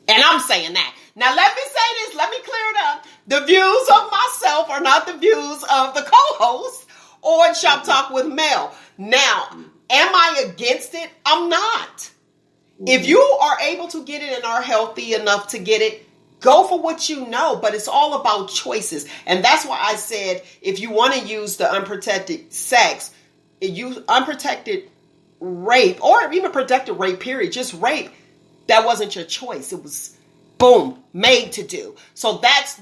And I'm saying that. Now let me say this, let me clear it up. The views of myself are not the views of the co-host or Shop Talk with Mel. Now, am I against it? I'm not. If you are able to get it and are healthy enough to get it, go for what you know, but it's all about choices. And that's why I said, if you want to use the unprotected sex, use unprotected rape, or even protected rape, period, just rape, that wasn't your choice. It was, boom, made to do. So that's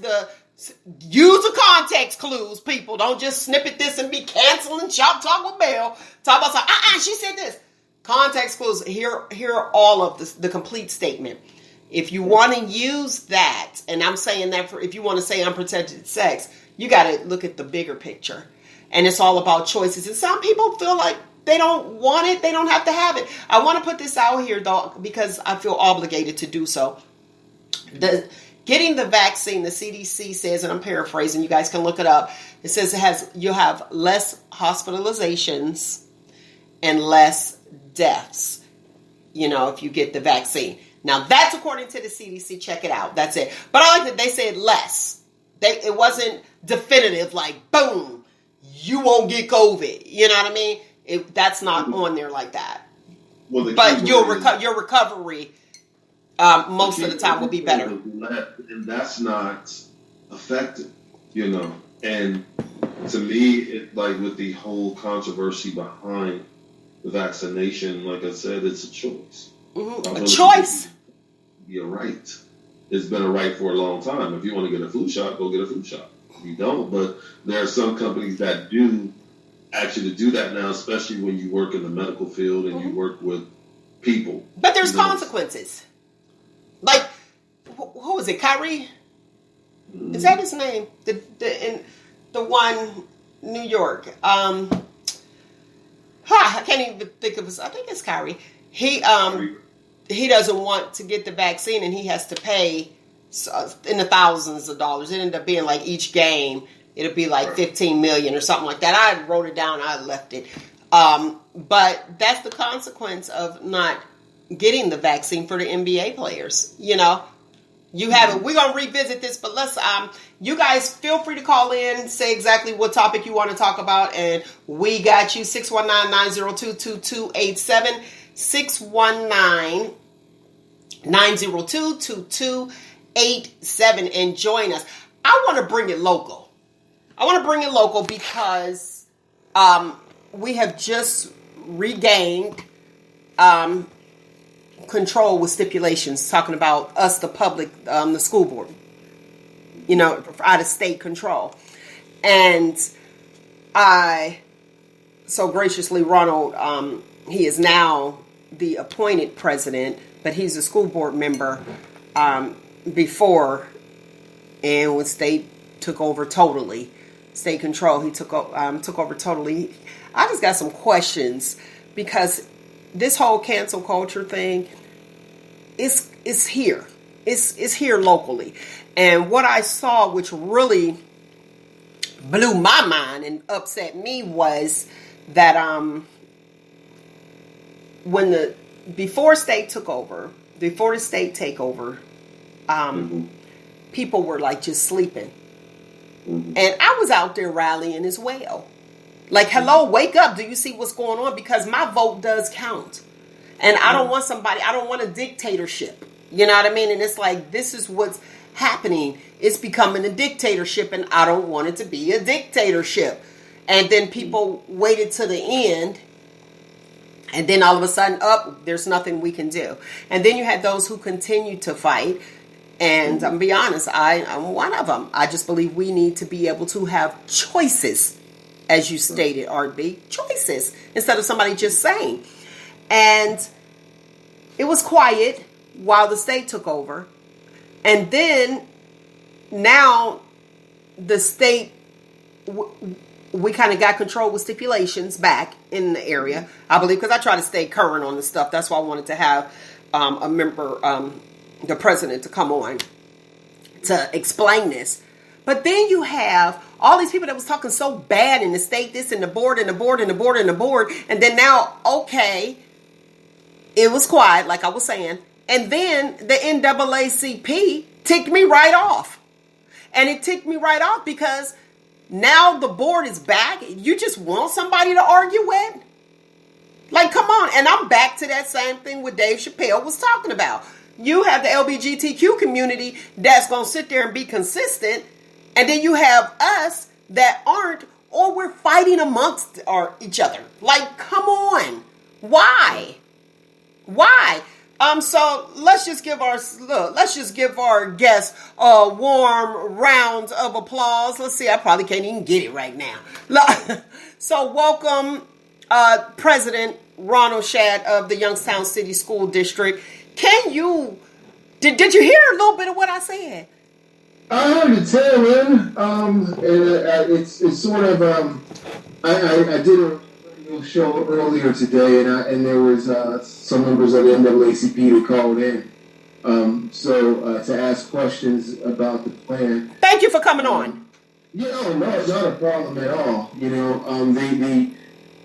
use the context clues, people. Don't just snippet this and be canceling Shop Talk with Mel. Talk about something, she said this. Context clues, here are all of the complete statement. If you want to use that, and I'm saying that if you want to say unprotected sex, you got to look at the bigger picture. And it's all about choices. And some people feel like they don't want it. They don't have to have it. I want to put this out here, though, because I feel obligated to do so. Getting the vaccine, the CDC says, and I'm paraphrasing, you guys can look it up. It says you'll have less hospitalizations and less deaths, if you get the vaccine. Now, that's according to the CDC. Check it out. That's it. But I like that they said less. It wasn't definitive, like, boom, you won't get COVID. You know what I mean? That's not on there like that. Well, but your recovery most of the time will be better. And that's not effective, And to me, like with the whole controversy behind the vaccination, like I said, it's a choice. A choice. You're right. It's been a right for a long time. If you want to get a flu shot, go get a flu shot. If you don't, but there are some companies that do actually do that now, especially when you work in the medical field and you work with people. But there's consequences. Like, who is it? Kyrie? Is that his name? The one, New York. I can't even think of his. I think it's Kyrie. He doesn't want to get the vaccine, and he has to pay in the thousands of dollars. It ended up being like each game It'll be like 15 million or something like that. I wrote it down. I left it. But that's the consequence of not getting the vaccine for the NBA players. You know, you have it. We're going to revisit this, but let's, you guys feel free to call in, say exactly what topic you want to talk about. And we got you 619-902-2287, 619-902-2287, and join us. I want to bring it local. Because we have just regained control with stipulations, talking about us, the public, the school board, you know, out of state control. And I so graciously, Ronald, he is now the appointed president, but he's a school board member before, and when state took over totally, state control, he took over totally. I just got some questions, because this whole cancel culture thing is here. It's here locally. And what I saw, which really blew my mind and upset me, was that before the state takeover, people were like just sleeping. And I was out there rallying as well. Like, hello, wake up. Do you see what's going on? Because my vote does count. And I don't want a dictatorship. You know what I mean? And it's like, this is what's happening. It's becoming a dictatorship, and I don't want it to be a dictatorship. And then people waited to the end, and then all of a sudden, there's nothing we can do. And then you had those who continued to fight. And I'm be honest, I'm one of them. I just believe we need to be able to have choices, as you stated, RB, choices, instead of somebody just saying. And it was quiet while the state took over. And then now the state, we kind of got control with stipulations back in the area, I believe, because I try to stay current on the stuff. That's why I wanted to have a member, the president, to come on to explain this. But then you have all these people that was talking so bad in the state, this and the board and the board and the board and the board. And then now, okay, it was quiet, like I was saying. And then the NAACP ticked me right off. And it ticked me right off because now the board is back. You just want somebody to argue with? Like, come on. And I'm back to that same thing what Dave Chappelle was talking about. You have the LGBTQ community that's going to sit there and be consistent. And then you have us that aren't, or we're fighting amongst each other. Like, come on. Why? So let's just give our guests a warm round of applause. Let's see, I probably can't even get it right now. So welcome, President Ronald Shadd of the Youngstown City School District. Did you hear a little bit of what I said? I heard the tail end, and it's sort of, I did a radio show earlier today, and there was some members of the NAACP that called in, to ask questions about the plan. Thank you for coming on. Yeah, no, it's not a problem at all. You know,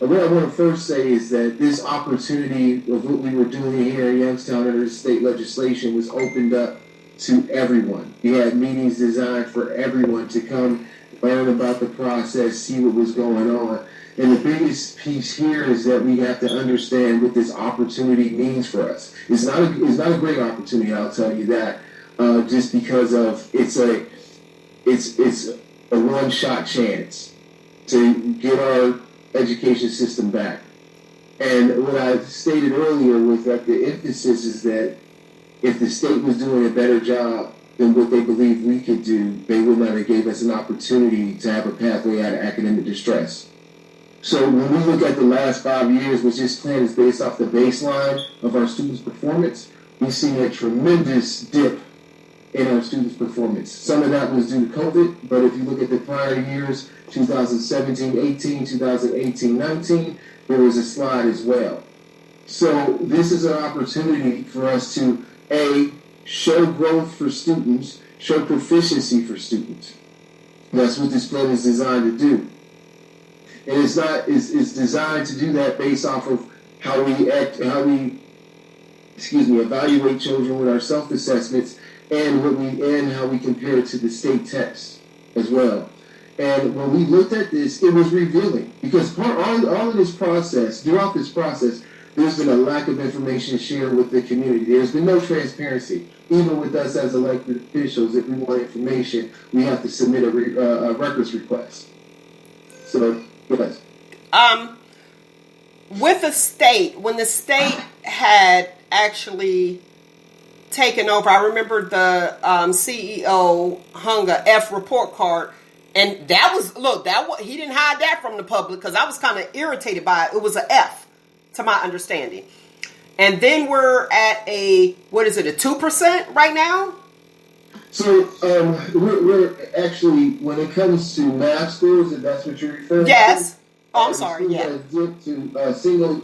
what I want to first say is that this opportunity of what we were doing here in Youngstown under the state legislation was opened up to everyone. We had meetings designed for everyone to come learn about the process, see what was going on. And the biggest piece here is that we have to understand what this opportunity means for us. It's not a great opportunity, I'll tell you that, just because of it's a one-shot chance to get our education system back. And what I stated earlier was that the emphasis is that if the state was doing a better job than what they believe we could do, they would not have gave us an opportunity to have a pathway out of academic distress. So when we look at the last 5 years, which this plan is based off the baseline of our students' performance, we've seen a tremendous dip in our students' performance. Some of that was due to COVID, but if you look at the prior years, 2017-18, 2018-19, there was a slide as well. So this is an opportunity for us to, A, show growth for students, show proficiency for students. That's what this plan is designed to do. And it's designed to do that based off of how we evaluate children with our self-assessments and how we compare it to the state test as well. And when we looked at this, it was revealing because all of this process, throughout this process, there's been a lack of information shared with the community. There's been no transparency. Even with us as elected officials, if we want information, we have to submit a records request. So, yes. With the state, when the state had actually taken over, I remember the CEO hung a F report card, and that was he didn't hide that from the public because I was kind of irritated by it. It was an F, to my understanding. And then we're at a 2% right now? So we're actually, when it comes to math scores, if that's what you're referring to. Yes. Oh, I'm sorry. Yeah. Dipped to single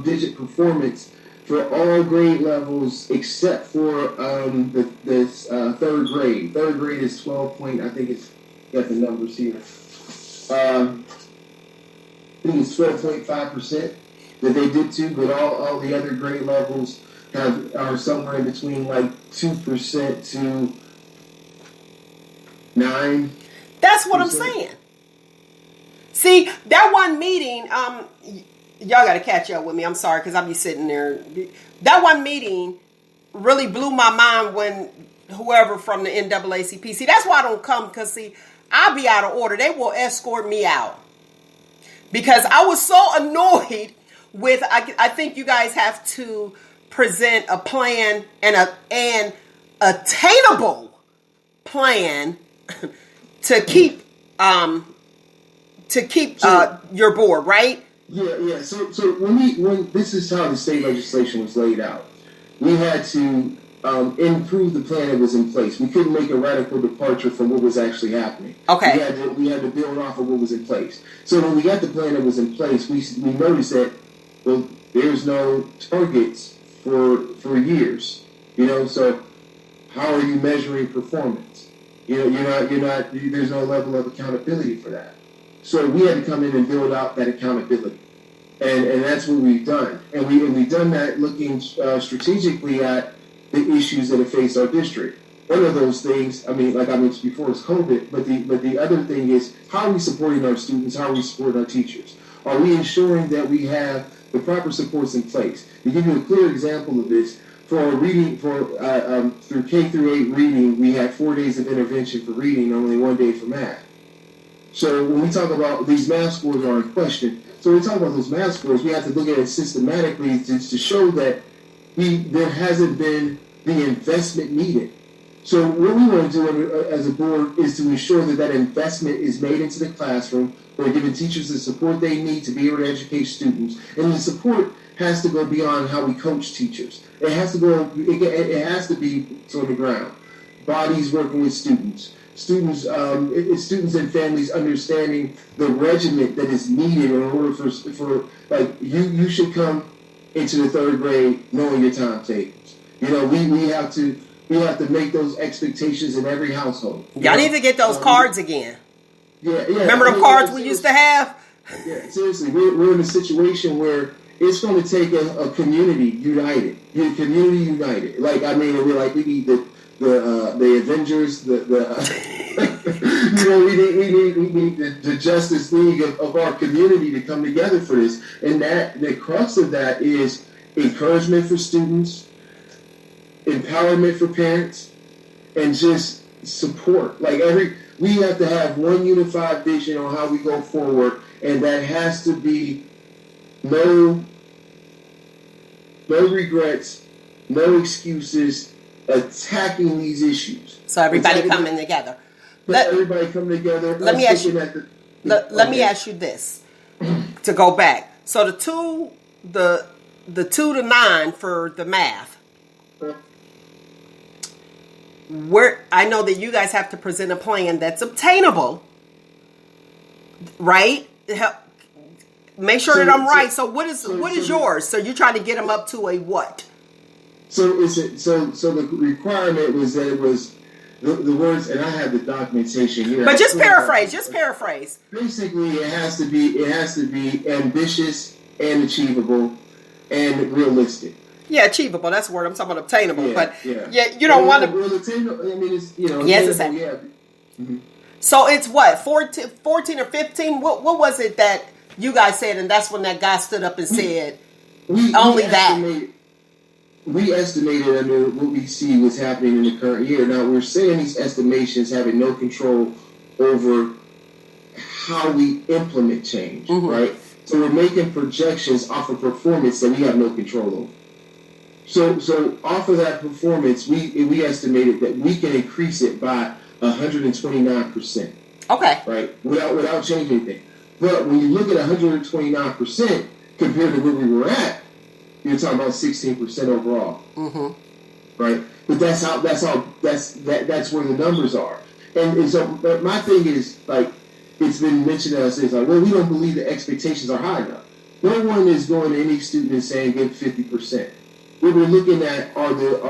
digit performance for all grade levels except for this third grade. Third grade is 12 point. I think it's got the numbers here. I think it's 12.5%. That they did too, but all the other grade levels are somewhere in between like 2% to 9%. That's what I'm saying. See, that one meeting, y'all got to catch up with me. I'm sorry because I'll be sitting there. That one meeting really blew my mind when whoever from the NAACP. See, that's why I don't come because see, I'll be out of order. They will escort me out because I was so annoyed. I think you guys have to present a plan and an attainable plan to keep your board, right? Yeah. So when this is how the state legislation was laid out, we had to improve the plan that was in place. We couldn't make a radical departure from what was actually happening. Okay. We had to build off of what was in place. So when we got the plan that was in place, we noticed that. Well, there's no targets for years, so how are you measuring performance? You're not, there's no level of accountability for that. So we had to come in and build out that accountability. And that's what we've done. And we've done that looking strategically at the issues that have faced our district. One of those things, like I mentioned before, is COVID, but the other thing is how are we supporting our students, how are we supporting our teachers? Are we ensuring that we have the proper supports in place? To give you a clear example of this, for reading, through K through 8 reading, we had 4 days of intervention for reading, only 1 day for math. So when we talk about these math scores are in question, so when we talk about those math scores, we have to look at it systematically to show that there hasn't been the investment needed. So what we want to do as a board is to ensure that investment is made into the classroom. We're giving teachers the support they need to be able to educate students. And the support has to go beyond how we coach teachers. It has to go. It has to be on the ground. Bodies working with students. Students and families understanding the regimen that is needed in order for you should come into the third grade knowing your timetables. We have to make those expectations in every household. Y'all need to get those cards again. Yeah. Remember the cards we used to have? Yeah, seriously, we're in a situation where it's going to take a community united. Community united. We need the Avengers. We need the Justice League of our community to come together for this. And that the crux of that is encouragement for students, empowerment for parents, and just support. We have to have one unified vision on how we go forward, and that has to be no regrets, no excuses, attacking these issues. So everybody coming together. Everybody come together. Let me ask you. Let me ask you this to go back. So the 2 to 9 for the math. I know that you guys have to present a plan that's obtainable, right? Make sure that I'm right. So what is yours? So you're trying to get them up to a what? So the requirement was that it was the words, and I have the documentation here. But just paraphrase. Basically, it has to be ambitious and achievable and realistic. Yeah, achievable. That's the word. I'm talking about obtainable. Yeah, but yeah. you don't want to. Well, attainable. I mean, it's Yes, it's attainable, yeah. Mm-hmm. So it's what 14 or 15. What was it that you guys said? And that's when that guy stood up and said, We estimated under what we see what's happening in the current year. Now, we're saying these estimations having no control over how we implement change, right? So we're making projections off of performance that we have no control over. So off of that performance, we estimated that we can increase it by 129%. Okay. Right? Without changing anything. But when you look at 129% compared to where we were at, you're talking about 16% overall. Mm-hmm. Right? But that's where the numbers are. And so my thing is, like, it's been mentioned to us, it's like, well, we don't believe the expectations are high enough. No one is going to any student and saying get 50%. What we're looking at are the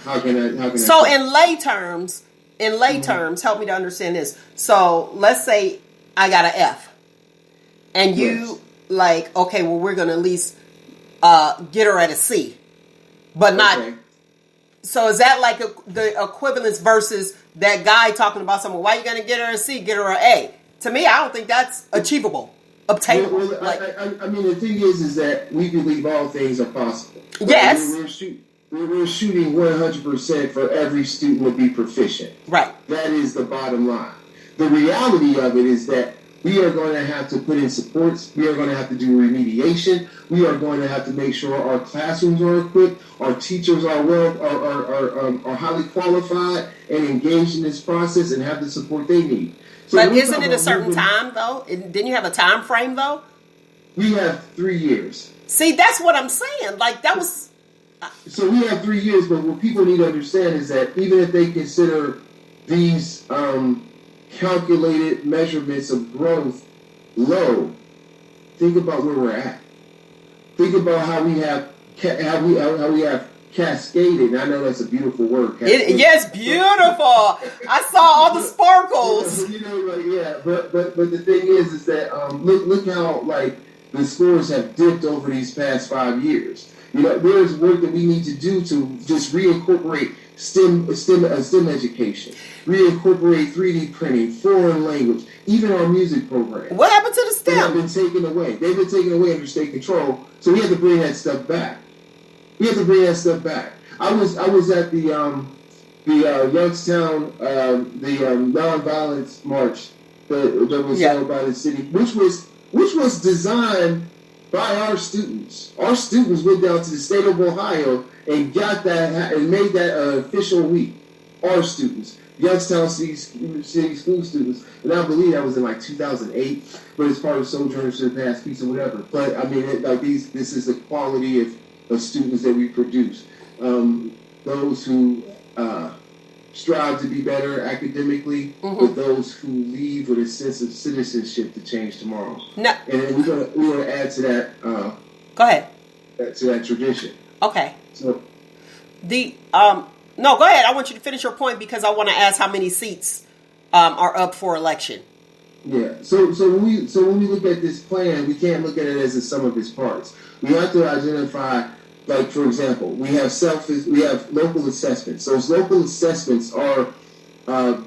how can I So in lay terms, help me to understand this. So let's say I got an F, and you like, okay, well, we're gonna at least get her at a C, but not. Okay. So is that like the equivalence versus that guy talking about something? Why are you gonna get her a C? Get her an A. To me, I don't think that's achievable, obtainable. Well, I mean, the thing is that we believe all things are possible. Yes. We're shooting 100% for every student to be proficient. Right. That is the bottom line. The reality of it is that we are going to have to put in supports. We are going to have to do remediation. We are going to have to make sure our classrooms are equipped, our teachers are are highly qualified and engaged in this process and have the support they need. So but isn't it a certain time though? Didn't you have a time frame though? We have 3 years. See, that's what I'm saying. Like that was. So we have 3 years, but what people need to understand is that even if they consider these calculated measurements of growth low, think about where we're at. Think about how we have cascaded. And I know that's a beautiful word. Yes, beautiful. I saw all the sparkles. But the thing is that look how like the scores have dipped over these past 5 years. There's work that we need to do to just reincorporate STEM education, reincorporate 3D printing, foreign language, even our music program. What happened to the STEM? They have been taken away. They've been taken away under state control. So we have to bring that stuff back. I was at the Youngstown nonviolence march that was held by the city, which was designed by our students. Our students went down to the state of Ohio and got that and made that an official week. Our students, Youngstown City School students, and I believe that was in like 2008. But it's part of Sojourners to the Past Peace or whatever. But I mean, this is the quality of students that we produce. Those who strive to be better academically, but those who leave with a sense of citizenship to change tomorrow. No. And we're gonna add to that. Go ahead. To that tradition. Okay. So no, go ahead. I want you to finish your point because I want to ask how many seats are up for election. Yeah. So when we look at this plan, we can't look at it as a sum of its parts. We have to identify. Like, for example, we have local assessments. Those local assessments are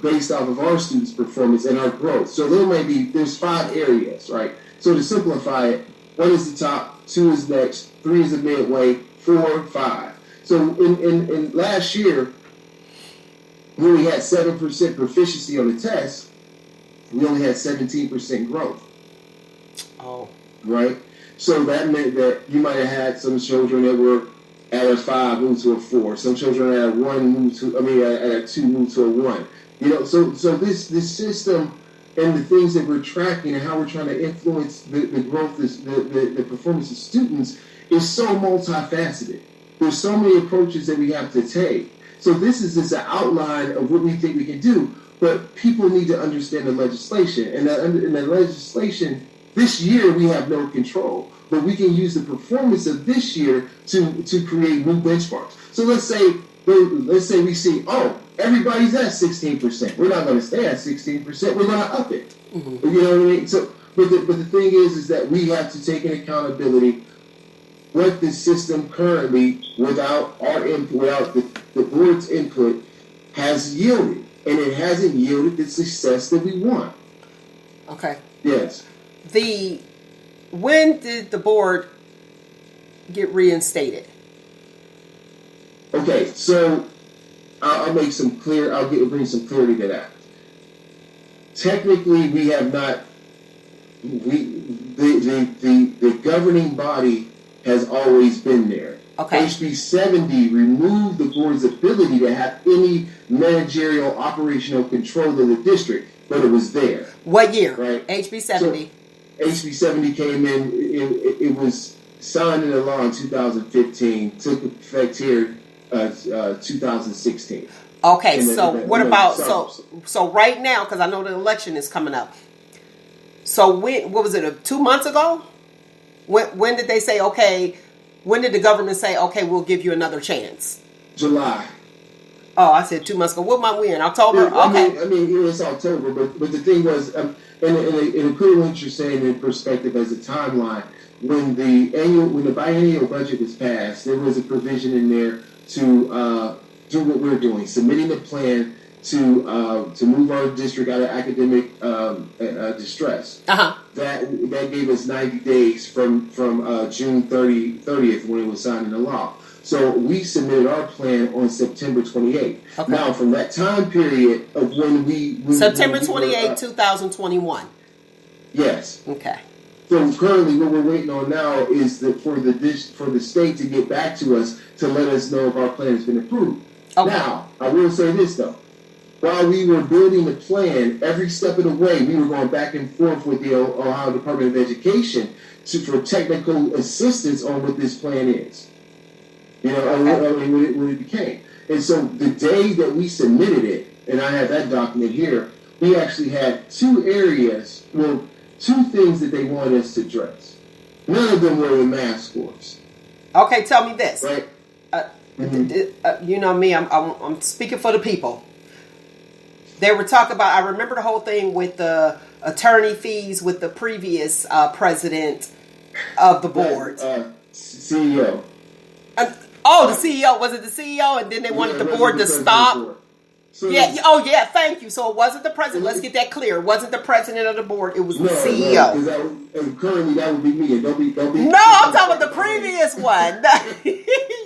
based off of our students' performance and our growth. So there's 5 areas, right? So to simplify it, 1 is the top, 2 is next, 3 is the midway, 4, 5. So in last year, when we had 7% proficiency on the test, we only had 17% growth. Oh. Right? So that meant that you might have had some children that were at a 5 move to a 4. Some children at a 1 move to, at a 2 move to a 1. So this system and the things that we're tracking and how we're trying to influence the growth, the performance of students is so multifaceted. There's so many approaches that we have to take. So this is just an outline of what we think we can do, but people need to understand the legislation, and the legislation This year we have no control, but we can use the performance of this year to create new benchmarks. So let's say we see, everybody's at 16%. We're not going to stay at 16%. We're going to up it. Mm-hmm. You know what I mean? So, but the thing is that we have to take an accountability what the system currently, without our input, without the board's input, has yielded, and it hasn't yielded the success that we want. Okay. Yes. When did the board get reinstated? Okay, so I'll bring some clarity to that. Technically, we have not. The governing body has always been there. Okay. HB 70 removed the board's ability to have any managerial operational control of the district, but it was there. What year? Right. HB 70. So, HB 70 came in. It was signed into law in 2015. Took effect here 2016. Okay. So right now, because I know the election is coming up. So what was it? 2 months ago? When did they say, okay, when did the government say, okay, we'll give you another chance? July. Oh, I said 2 months ago. What month we in? October? Yeah, okay. I mean, it's October, but the thing was, and it put what you're saying in perspective as a timeline. When the biennial budget was passed, there was a provision in there to do what we're doing, submitting a plan to move our district out of academic distress. Uh-huh. That gave us 90 days from June 30th when it was signed into law. So we submitted our plan on September 28th. Okay. Now, from that time period of September 28th, 2021. Yes. Okay. So currently, what we're waiting on now is for the state to get back to us to let us know if our plan has been approved. Okay. Now, I will say this though. While we were building the plan, every step of the way, we were going back and forth with the Ohio Department of Education for technical assistance on what this plan is. You know, when it became. And so the day that we submitted it, and I have that document here, we actually had two things that they wanted us to address. None of them were the math scores. Okay, tell me this. Right. You know me, I'm speaking for the people. They were talking about, I remember the whole thing with the attorney fees with the previous president of the board. CEO. The CEO. Was it the CEO? And then they wanted the board to stop. So thank you. So it wasn't the president. Let's get that clear. It wasn't the president of the board. It was the CEO. Currently, that would be me. And don't be. No, I'm talking about the previous one.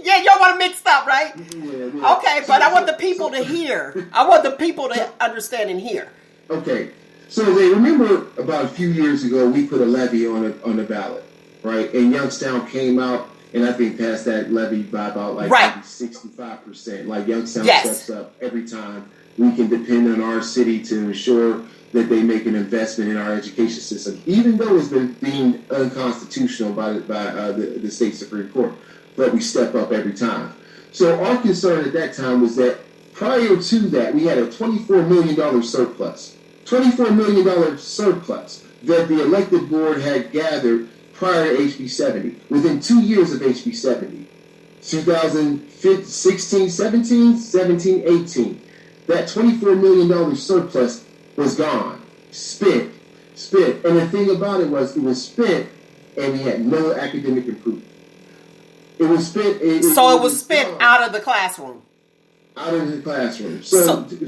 Yeah, y'all want to mix up, right? Yeah. Okay, but I want the people to hear. I want the people to understand and hear. Okay. So they remember about a few years ago, we put a levy on the ballot, right? And Youngstown came out and I think passed that levy by about maybe 65%. Like Youngstown steps up every time. We can depend on our city to ensure that they make an investment in our education system, even though it's been deemed unconstitutional by the state Supreme Court. But we step up every time. So our concern at that time was that prior to that, we had a $24 million surplus. $24 million surplus that the elected board had gathered prior to HB 70, within 2 years of HB 70. 2016, 17, 17, 18. That $24 million surplus was gone. Spent. And the thing about it was spent and we had no academic improvement. It was spent. It was spent out of the classroom. Out of the classroom.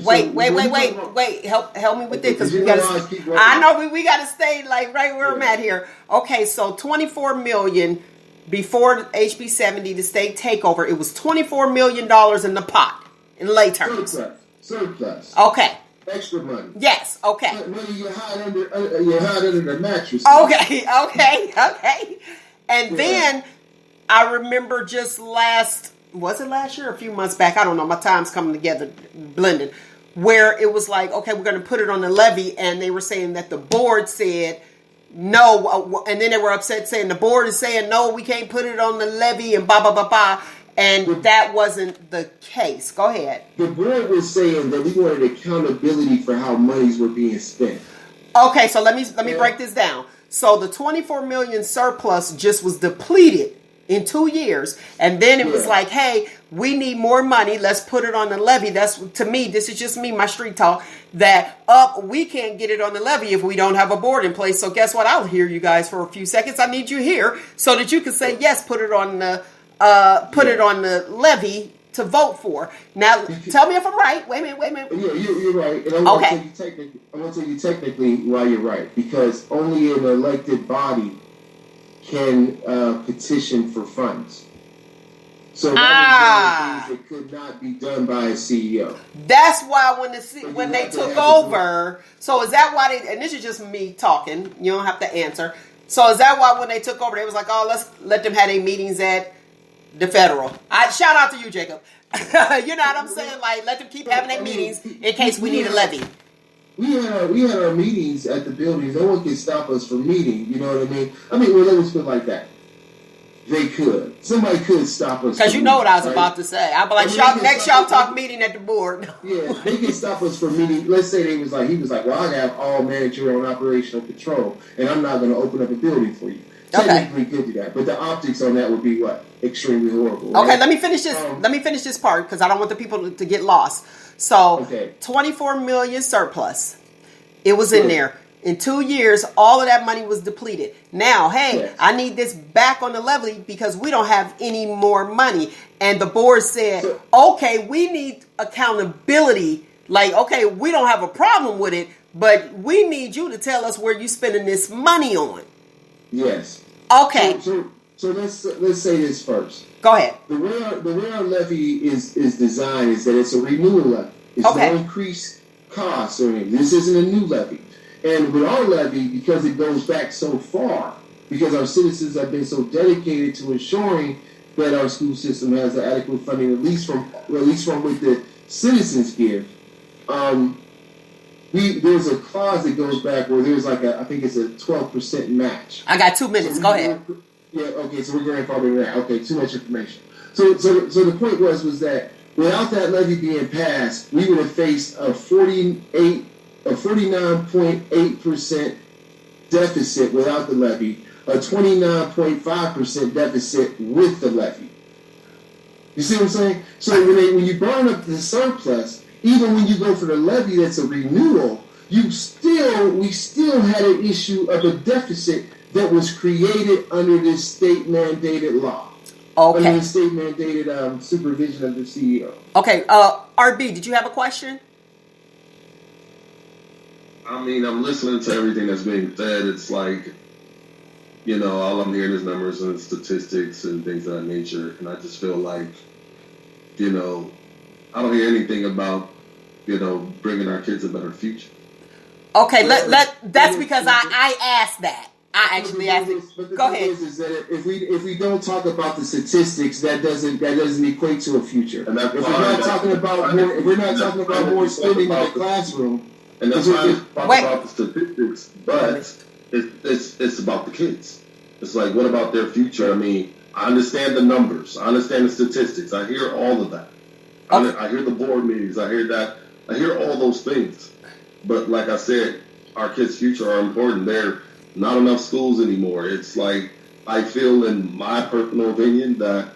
Wait. Help me with this because we got to. I know we got to stay like right where I'm at here. Okay, so $24 million before HB 70, the state takeover. It was $24 million in the pot in lay terms. Surplus. Okay. Extra money. Yes. Okay. Money you hide under the mattress. Okay. And then. I remember just last year or a few months back? I don't know. My time's coming together, blending. Where it was like, okay, we're going to put it on the levy. And they were saying that the board said no. And then they were upset saying the board is saying, no, we can't put it on the levy and blah, blah, blah, blah. And that wasn't the case. Go ahead. The board was saying that we wanted accountability for how monies were being spent. Okay, so let me break this down. So the 24 million surplus just was depleted in 2 years. And then it was like, hey, we need more money. Let's put it on the levy. That's, to me, this is just me, my street talk, that we can't get it on the levy if we don't have a board in place. So guess what? I'll hear you guys for a few seconds. I need you here so that you can say, yes, put it on the levy to vote for. Now, tell me if I'm right. Wait a minute. Yeah, you're right. And I'm going to tell you technically why you're right. Because only an elected body can petition for funds. So that things that could not be done by a CEO. That's why when they took over. So is that why they? And this is just me talking. You don't have to answer. So is that why when they took over, they was like, oh, let's let them have their meetings at the federal. Shout out to you, Jacob. You know what I'm saying? Like, let them keep having their meetings in case we need a levy. We had our meetings at the buildings. No one can stop us from meeting. You know what I mean? Well, let us put it like that. They could. Somebody could stop us. Because you know what I was about to say. I'll be like, next y'all talk meeting at the board. Yeah, they can stop us from meeting. Let's say he was like, well, I have all managerial and operational control, and I'm not going to open up a building for you. Technically could do that, but the optics on that would be what? Extremely horrible. Right? Okay, let me finish this. Let me finish this part because I don't want the people to get lost. So, 24 million surplus. It was in there. In 2 years, all of that money was depleted. Now, hey, I need this back on the levy because we don't have any more money. And the board said, okay, we need accountability. Like, okay, we don't have a problem with it, but we need you to tell us where you're spending this money on. Yes. Okay. So let's say this first. Go ahead. The way our levy is designed is that it's a renewal levy. It's no increased cost or anything. This isn't a new levy. And with our levy, because it goes back so far, because our citizens have been so dedicated to ensuring that our school system has the adequate funding, at least from what the citizens give. There's a clause that goes back where there's I think it's a 12% match. I got 2 minutes. Go ahead. Yeah, okay, so we're grandfathering that. Okay, too much information. So the point was that without that levy being passed, we would have faced a 49.8% deficit without the levy, a 29.5% deficit with the levy. You see what I'm saying? So when you burn up the surplus, even when you go for the levy that's a renewal, we still had an issue of a deficit that was created under this state-mandated law. Okay. Under the state-mandated supervision of the CEO. Okay. RB, did you have a question? I mean, I'm listening to everything that's being said. It's like, all I'm hearing is numbers and statistics and things of that nature. And I just feel like, I don't hear anything about, bringing our kids a better future. Okay, that's because I asked that. I actually asked it. Go ahead. Is that if we don't talk about the statistics, that doesn't equate to a future. And if we're not talking about more spending in the classroom. And that's why I talk about the statistics, but it's about the kids. It's like, what about their future? I mean, I understand the numbers. I understand the statistics. I hear all of that. Okay. I hear the board meetings. I hear that. I hear all those things. But like I said, our kids' future are important. There are not enough schools anymore. It's like, I feel in my personal opinion that,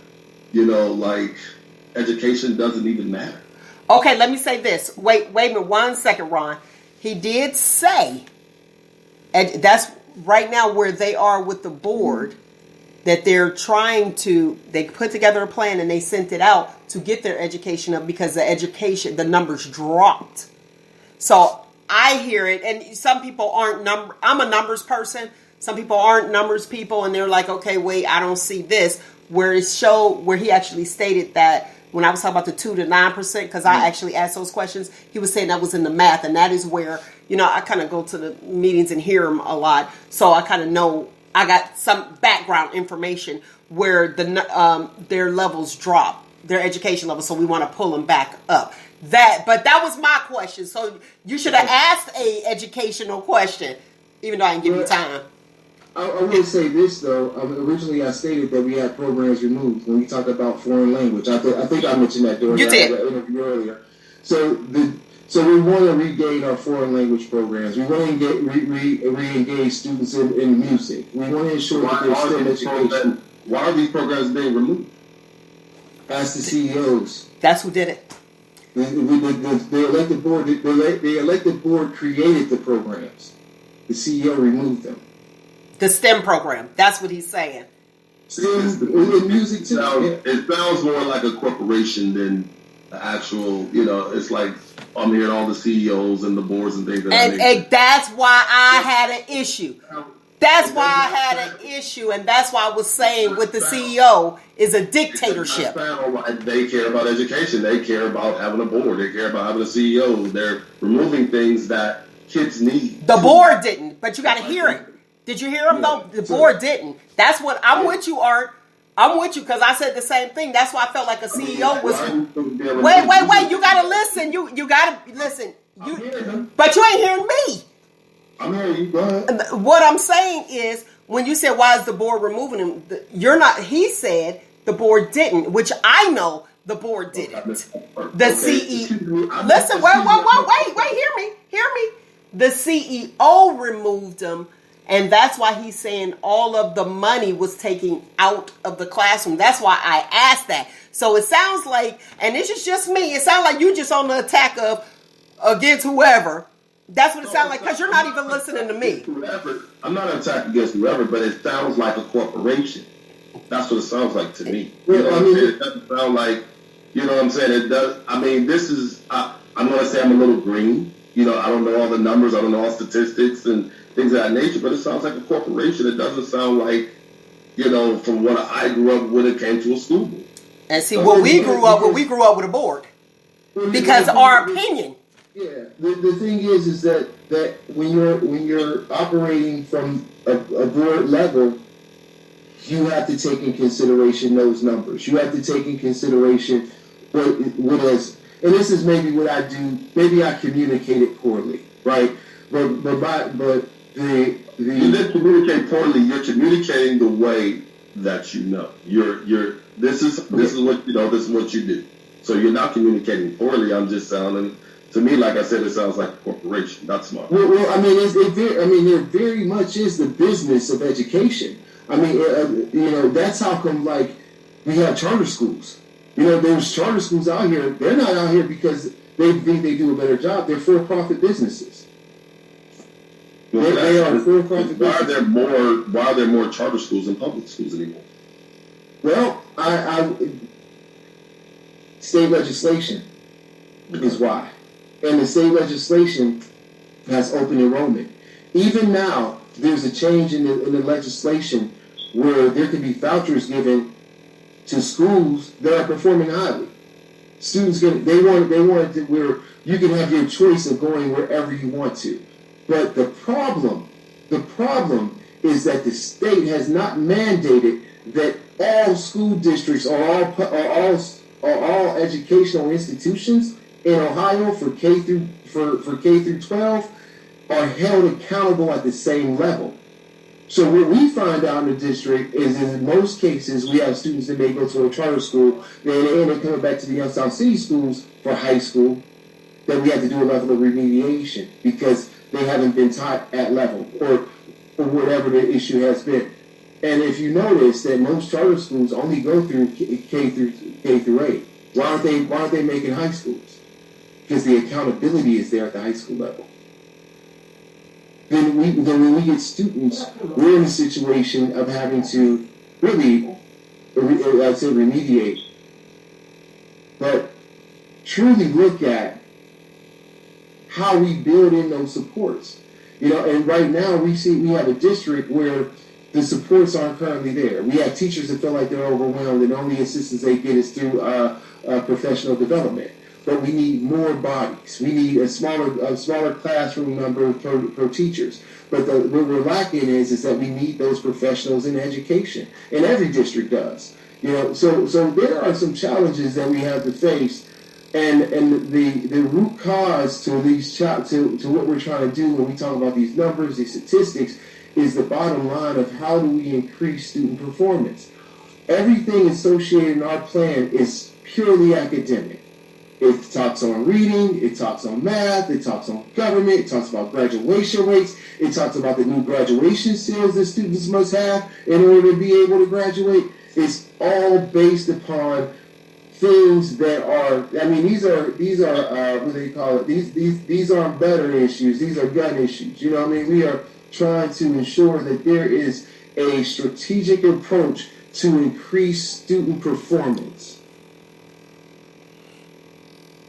education doesn't even matter. Okay, let me say this. Wait a minute 1 second, Ron. He did say, and that's right now where they are with the board, that they put together a plan and they sent it out to get their education up because the numbers dropped. So I hear it, and some people aren't I'm a numbers person. Some people aren't numbers people, and they're like, okay, wait, I don't see this. Where he actually stated that when I was talking about the 2 to 9%, because I actually asked those questions, he was saying that was in the math, and that is where, I kind of go to the meetings and hear them a lot, so I kind of know, I got some background information where their levels drop, their education levels, so we want to pull them back up. But that was my question, so you should have asked a educational question, even though I didn't give you time. I will say this, though. Originally, I stated that we had programs removed when we talked about foreign language. I think I mentioned that during the interview earlier. So So we want to regain our foreign language programs. We want to re-engage students in music. We want to ensure that there's STEM education. Why are these programs being removed? Ask the CEOs. That's who did it. The elected board. The elected board created the programs. The CEO removed them. The STEM program. That's what he's saying. In music too. It sounds more like a corporation than the actual. It's like I'm hearing all the CEOs and the boards and things. And that's why I had an issue. That's why I had an issue, and that's why I was saying with the CEO is a dictatorship. They care about education. They care about having a board. They care about having a CEO. They're removing things that kids need. The board didn't, but you got to hear it. Did you hear him though? The board didn't. That's what I'm with you, Art. I'm with you because I said the same thing. That's why I felt like a CEO was. Wait! You gotta listen. You gotta listen. But you ain't hearing me. I'm hearing you. Go ahead. What I'm saying is, when you said why is the board removing him, you're not. He said the board didn't, which I know the board didn't. The CEO. Listen, wait. Hear me. The CEO removed him. And that's why he's saying all of the money was taken out of the classroom. That's why I asked that. So it sounds like, and this is just me, it sounds like you just on the attack of against whoever. That's what it sounds like, because you're not even listening to me. I'm not attacking against whoever, but it sounds like a corporation. That's what it sounds like to me. It doesn't sound like, you know what I'm saying? It does. I mean, this is, I'm going to say I'm a little green. I don't know all the numbers. I don't know all statistics and things of that nature, but it sounds like a corporation. It doesn't sound like, from what I grew up when it came to a school board. And see, we grew up with a board. Because our opinion. Yeah, the thing is that when you're operating from a board level, you have to take in consideration those numbers. You have to take in consideration what is, and this is maybe what I do. Maybe I communicate it poorly, right? But you didn't communicate poorly. You're communicating the way that you know. This is what you know. This is what you do. So you're not communicating poorly. I'm just sounding. To me, like I said, it sounds like a corporation. That's smart. Well, I mean, there very much is the business of education. I mean, that's how come, like, we have charter schools. There's charter schools out here. They're not out here because they think they do a better job. They're for-profit businesses. Well, they are for-profit businesses. Why are there more charter schools than public schools anymore? Well, state legislation is why. And the state legislation has open enrollment. Even now, there's a change in the legislation where there can be vouchers given to schools that are performing highly. Students they want it where you can have your choice of going wherever you want to. But the problem is that the state has not mandated that all school districts or all educational institutions in Ohio for K through 12 are held accountable at the same level. So what we find out in the district is in most cases we have students that may go to a charter school, then they end up coming back to the Young South City schools for high school, that we have to do a level of remediation because they haven't been taught at level or whatever the issue has been. And if you notice that most charter schools only go through K through 8, why aren't they making high schools? Because the accountability is there at the high school level. Then when we get students, we're in a situation of having to really, I'd say, remediate, but truly look at how we build in those supports. And right now we have a district where the supports aren't currently there. We have teachers that feel like they're overwhelmed and the only assistance they get is through professional development. But we need more bodies. We need a smaller classroom number per teachers. But what we're lacking is that we need those professionals in education, and every district does. So there are some challenges that we have to face, and the root cause to what we're trying to do when we talk about these numbers, these statistics, is the bottom line of how do we increase student performance. Everything associated in our plan is purely academic. It talks on reading, it talks on math, it talks on government, it talks about graduation rates, it talks about the new graduation skills that students must have in order to be able to graduate. It's all based upon things that are, I mean, these are what do they call it? These aren't better issues. These are gun issues. You know what I mean? We are trying to ensure that there is a strategic approach to increase student performance.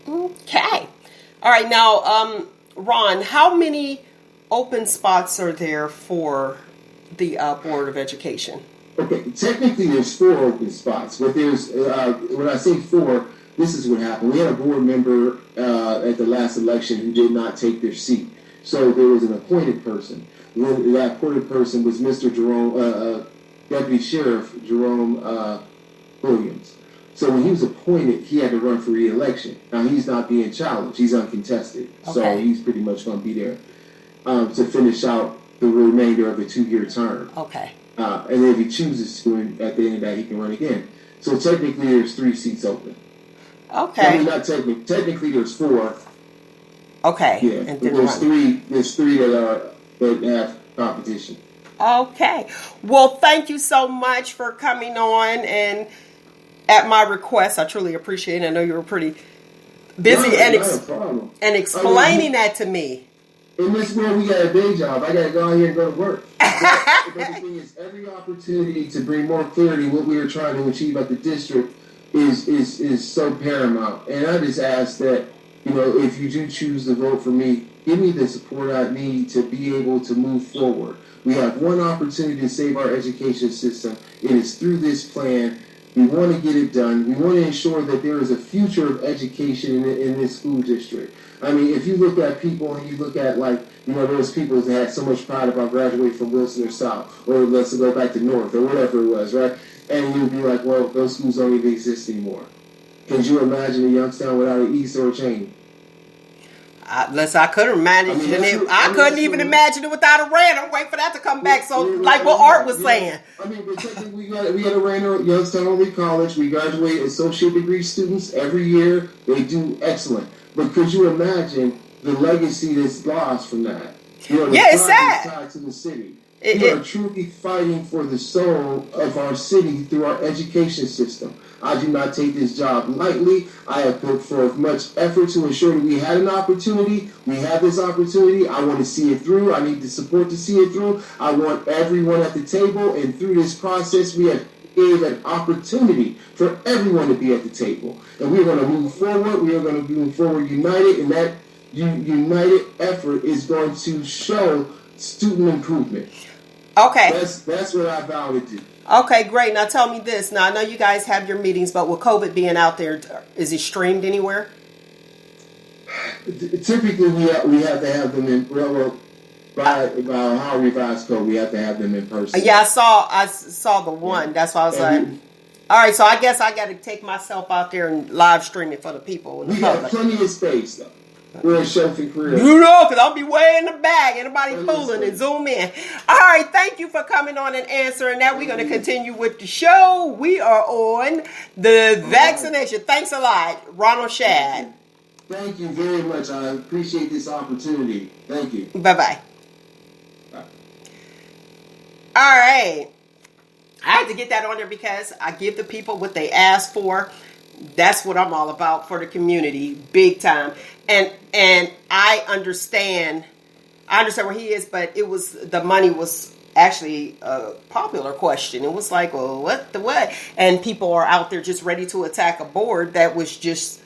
Okay. All right. Now, Ron, how many open spots are there for the Board of Education? Okay, technically there's 4 open spots, but there's, when I say 4, this is what happened. We had a board member at the last election who did not take their seat. So there was an appointed person. That appointed person was Mr. Jerome, Deputy Sheriff Jerome Williams. So when he was appointed, he had to run for re-election. Now he's not being challenged; he's uncontested. Okay. So he's pretty much going to be there to finish out the remainder of the 2-year term. Okay. And then if he chooses to, at the end of that, he can run again. So technically, there's 3 seats open. Okay. I mean, not technically. Technically, there's 4. Okay. Yeah. And But there's 3. There's 3 that have competition. Okay. Well, thank you so much for coming on, and at my request, I truly appreciate it. I know you were pretty busy Not a problem. and explaining that to me. In this world, we got a day job. I got to go out here and go to work. But the thing is, every opportunity to bring more clarity what we are trying to achieve at the district is so paramount. And I just ask that, you know, if you do choose to vote for me, give me the support I need to be able to move forward. We have one opportunity to save our education system. It is through this plan. We want to get it done. We want to ensure that there is a future of education in this school district. I mean, if you look at people and you look at, like, you know, those people that had so much pride about graduating from Wilson or South, or let's go back to North, or whatever it was, right? And you'd be like, well, those schools don't even exist anymore. Can you imagine a Youngstown without an East or a Cheney? I couldn't imagine it. I couldn't even imagine it without a Randall. Wait for that to come back. So, like what Art was saying. I mean, but technically, we had a Randall Youngstown Only College. We graduate associate degree students every year. They do excellent. But could you imagine the legacy that's lost from that? You know, it's sad. Tied to the city. We are truly fighting for the soul of our city through our education system. I do not take this job lightly. I have put forth much effort to ensure that we had an opportunity. We have this opportunity. I want to see it through. I need the support to see it through. I want everyone at the table. And through this process, we have gave an opportunity for everyone to be at the table. And we're going to move forward. We are going to move forward united. And that united effort is going to show student improvement. Okay. That's what I vow to do. Okay, great. Now tell me this. Now I know you guys have your meetings, but with COVID being out there, is it streamed anywhere? Typically, we have to have them in by our revised code. We have to have them in person. Yeah, I saw the one. Yeah. That's why I was like, all right. So I guess I got to take myself out there and live stream it for the people. We got plenty of space though. We're a chef and career. You know, because I'll be way in the back. Anybody fooling and zoom in. All right. Thank you for coming on and answering that. We're going to continue with the show. We are on the vaccination. Thanks a lot, Ronald Shad. Thank you very much. I appreciate this opportunity. Thank you. Bye-bye. Bye. All right. I had to get that on there because I give the people what they ask for. That's what I'm all about for the community, big time. And I understand where he is, but the money was actually a popular question. It was like, well, what the what? And people are out there just ready to attack a board that was just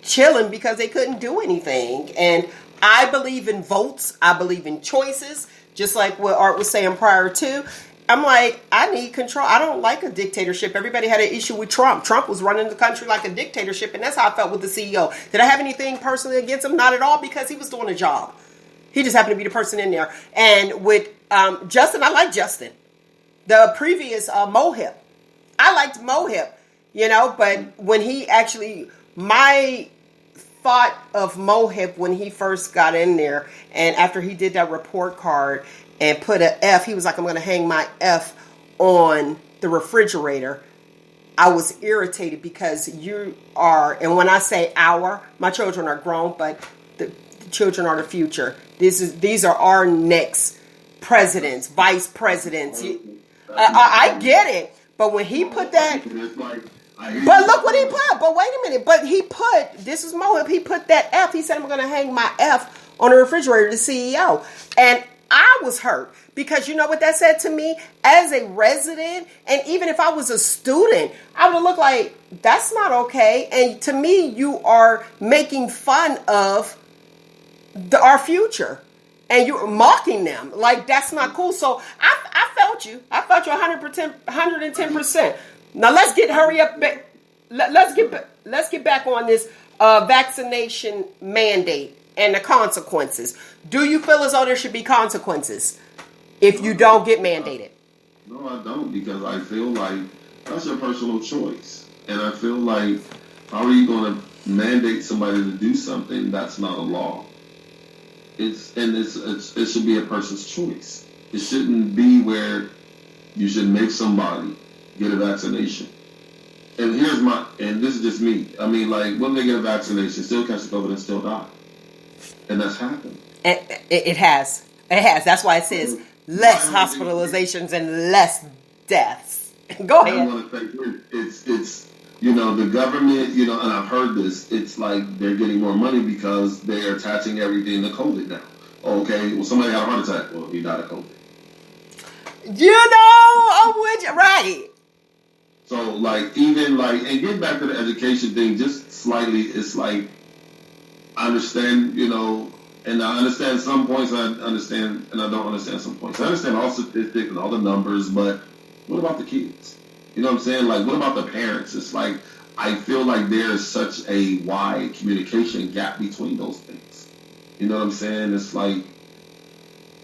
chilling because they couldn't do anything. And I believe in votes. I believe in choices, just like what Art was saying prior to. I'm like, I need control. I don't like a dictatorship. Everybody had an issue with Trump. Trump was running the country like a dictatorship, and that's how I felt with the CEO. Did I have anything personally against him? Not at all, because he was doing a job. He just happened to be the person in there. And with Justin, I like Justin. The previous Mohip, I liked Mohip, but when he actually, my thought of Mohip when he first got in there, and after he did that report card, and put an F. He was like, I'm going to hang my F on the refrigerator. I was irritated because you are, and when I say my children are grown, but the children are the future. These are our next presidents, vice presidents. I get it, but when he put that, but look what he put. But wait a minute, but he put, this is Mohib, he put that F. He said, I'm going to hang my F on the refrigerator, the CEO, and I was hurt. Because you know what that said to me? As a resident, and even if I was a student, I would have looked like, that's not okay. And to me, you are making fun of our future. And you're mocking them. Like, that's not cool. So I felt you. I felt you 110%. Now hurry up. Let's get back on this vaccination mandate and the consequences. Do you feel as though there should be consequences if you don't get mandated? No, I don't, because I feel like that's your personal choice. And I feel like, how are you going to mandate somebody to do something that's not a law? It should be a person's choice. It shouldn't be where you should make somebody get a vaccination. And this is just me. I mean, like, when they get a vaccination, still catch the COVID and still die. And that's happened. It has. It has. That's why it says less hospitalizations and less deaths. Go ahead. I want to say it's the government, and I've heard this, it's like they're getting more money because they're attaching everything to COVID now. Okay, well, somebody had a heart attack. Well, he died of COVID. Right. So, like, even, like, and getting back to the education thing, just slightly, it's like, I understand, and I understand some points, I understand, and I don't understand some points. I understand all statistics and all the numbers, but what about the kids? You know what I'm saying? Like, what about the parents? It's like, I feel like there is such a wide communication gap between those things. You know what I'm saying? It's like,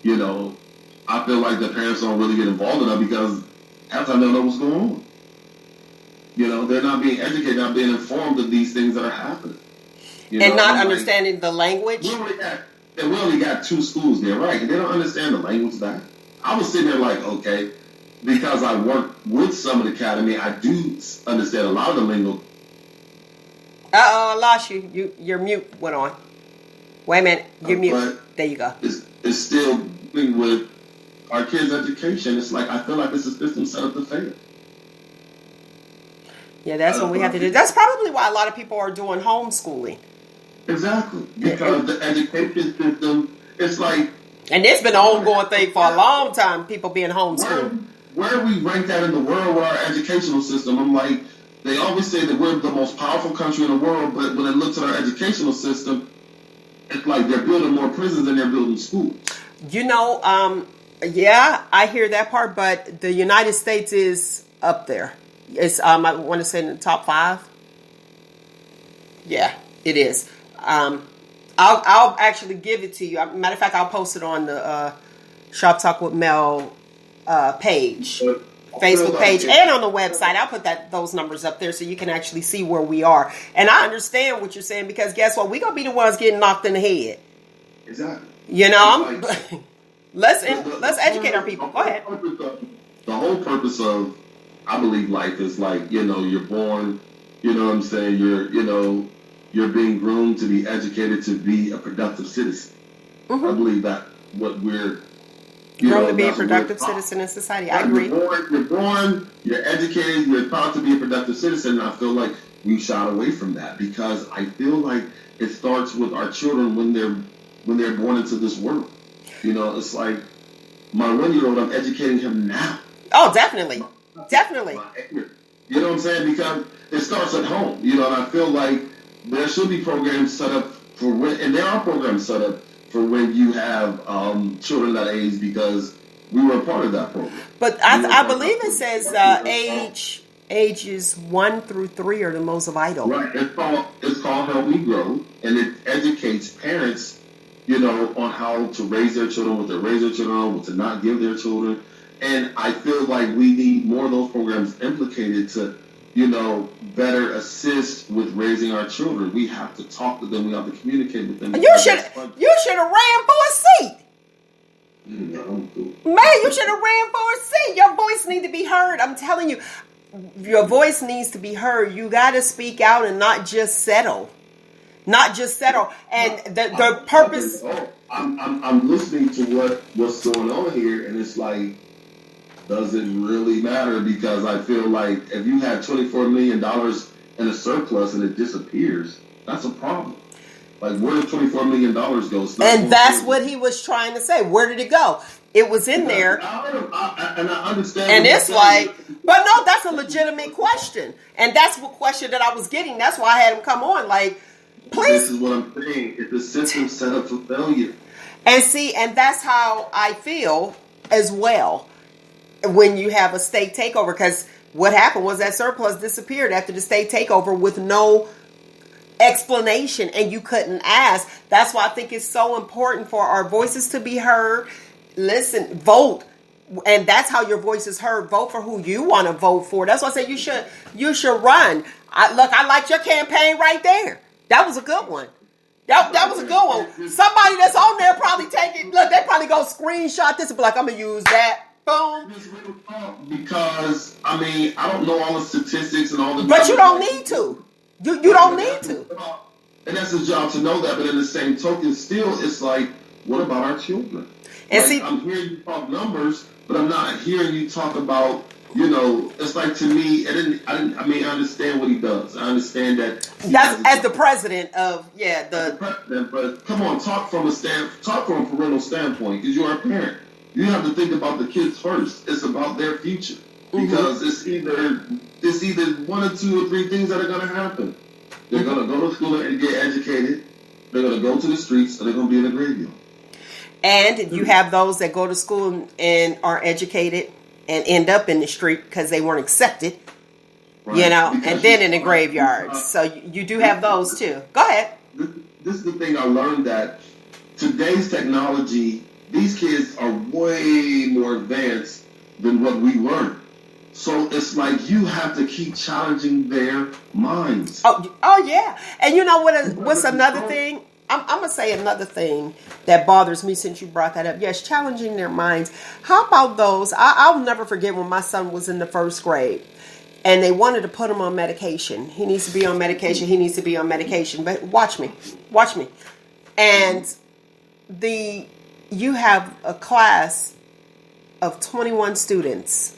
I feel like the parents don't really get involved in that because half the time they don't know what's going on. They're not being educated, not being informed of these things that are happening. And not understanding the language. We only got 2 schools there, right? And they don't understand the language back. I was sitting there like, okay, because I work with Summit Academy, I do understand a lot of the lingo. I lost you. Your mute went on. Wait a minute. You're mute. There you go. It's still with our kids' education. It's like, I feel like it's a system set up to fail. Yeah, that's what we have to do. That's probably why a lot of people are doing homeschooling. Exactly. Because the education system, it's like... And it's been an ongoing thing for a long time, people being homeschooled. Where are we ranked at in the world with our educational system? I'm like, they always say that we're the most powerful country in the world, but when it looks at our educational system, it's like they're building more prisons than they're building schools. Yeah, I hear that part, but the United States is up there. It's I want to say in the top 5. Yeah, it is. I'll actually give it to you. Matter of fact, I'll post it on the Shop Talk with Mel page, Facebook page, and on the website. I'll put those numbers up there so you can actually see where we are. And I understand what you're saying because guess what? We're gonna be the ones getting knocked in the head. Exactly. Let's educate our people. Go ahead. The whole purpose of, I believe, life is like, you're born, you know what I'm saying, you're being groomed to be educated to be a productive citizen. Mm-hmm. I believe that what we're groomed to be a productive citizen in society. I agree. You're born, you're educated, you're taught to be a productive citizen, and I feel like we shied away from that because I feel like it starts with our children when they're born into this world. It's like my 1-year-old, I'm educating him now. Oh, definitely. Definitely. You know what I'm saying? Because it starts at home, and I feel like there should be programs set up for when, and there are programs set up for when you have children that age because we were a part of that program. But I believe it says ages 1 through 3 are the most vital. Right. It's called Help Me Grow, and it educates parents, on how to raise their children, what to raise their children on, what to not give their children. And I feel like we need more of those programs implicated to, better assist with raising our children. We have to talk to them. We have to communicate with them. You should have ran for a seat. No, Man, you should have ran for a seat. Your voice needs to be heard. I'm telling you. your voice needs to be heard. You got to speak out and not just settle. Not just settle. And the purpose. I'm listening to what's going on here, and it's like, does it really matter? Because I feel like if you had $24 million in a surplus and it disappears, that's a problem. Like, where did $24 million go? And that's what he was trying to say. Where did it go? It was in there. And I understand. And it's like, but no, that's a legitimate question. And that's the question that I was getting. That's why I had him come on. Like, please. This is what I'm saying. It's a system set up for failure. And see, and that's how I feel as well when you have a state takeover. Because what happened was that surplus disappeared after the state takeover with no explanation, and you couldn't ask. That's why I think it's so important for our voices to be heard. Listen, vote, and that's how your voice is heard. Vote for who you want to vote for. That's why I say you should run. I liked your campaign right there. That was a good one. That was a good one. Somebody that's on there probably take it. Look, they probably go screenshot this and be like, I'm gonna use that. Boom. Because I don't know all the statistics and all the. But you don't need to. You don't need to. And that's his job to know that. But in the same token, still, it's like, what about our children? And like, see, I'm hearing you talk numbers, but I'm not hearing you talk about, it's like, to me, I understand what he does. I understand that. That's as the president of, the president, but come on, talk from a parental standpoint, because you're a parent. You have to think about the kids first. It's about their future. Because it's either one or two or three things that are going to happen. They're going to go to school and get educated. They're going to go to the streets, or they're going to be in the graveyard. And you have those that go to school and are educated and end up in the street because they weren't accepted, right. And then in the graveyard. So you do have those too. Go ahead. This is the thing I learned, that today's technology, these kids are way more advanced than what we were. So it's like you have to keep challenging their minds. Oh yeah. And you know what's another thing? I'm going to say another thing that bothers me since you brought that up. Yes, challenging their minds. How about those? I'll never forget when my son was in the first grade and they wanted to put him on medication. He needs to be on medication. He needs to be on medication. But watch me. And you have a class of 21 students.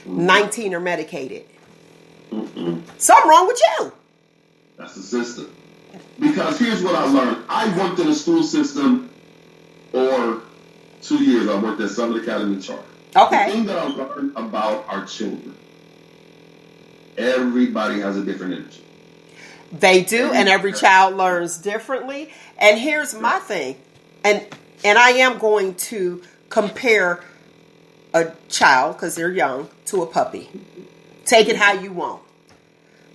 19 are medicated. Something wrong with you. That's the system. Because here's what I learned. I worked in a school system for 2 years. I worked at Summit Academy Charter. Okay. The thing that I learned about our children, everybody has a different energy. They do, and every child learns differently. And here's my thing. And I am going to compare a child, because they're young, to a puppy. Take it how you want.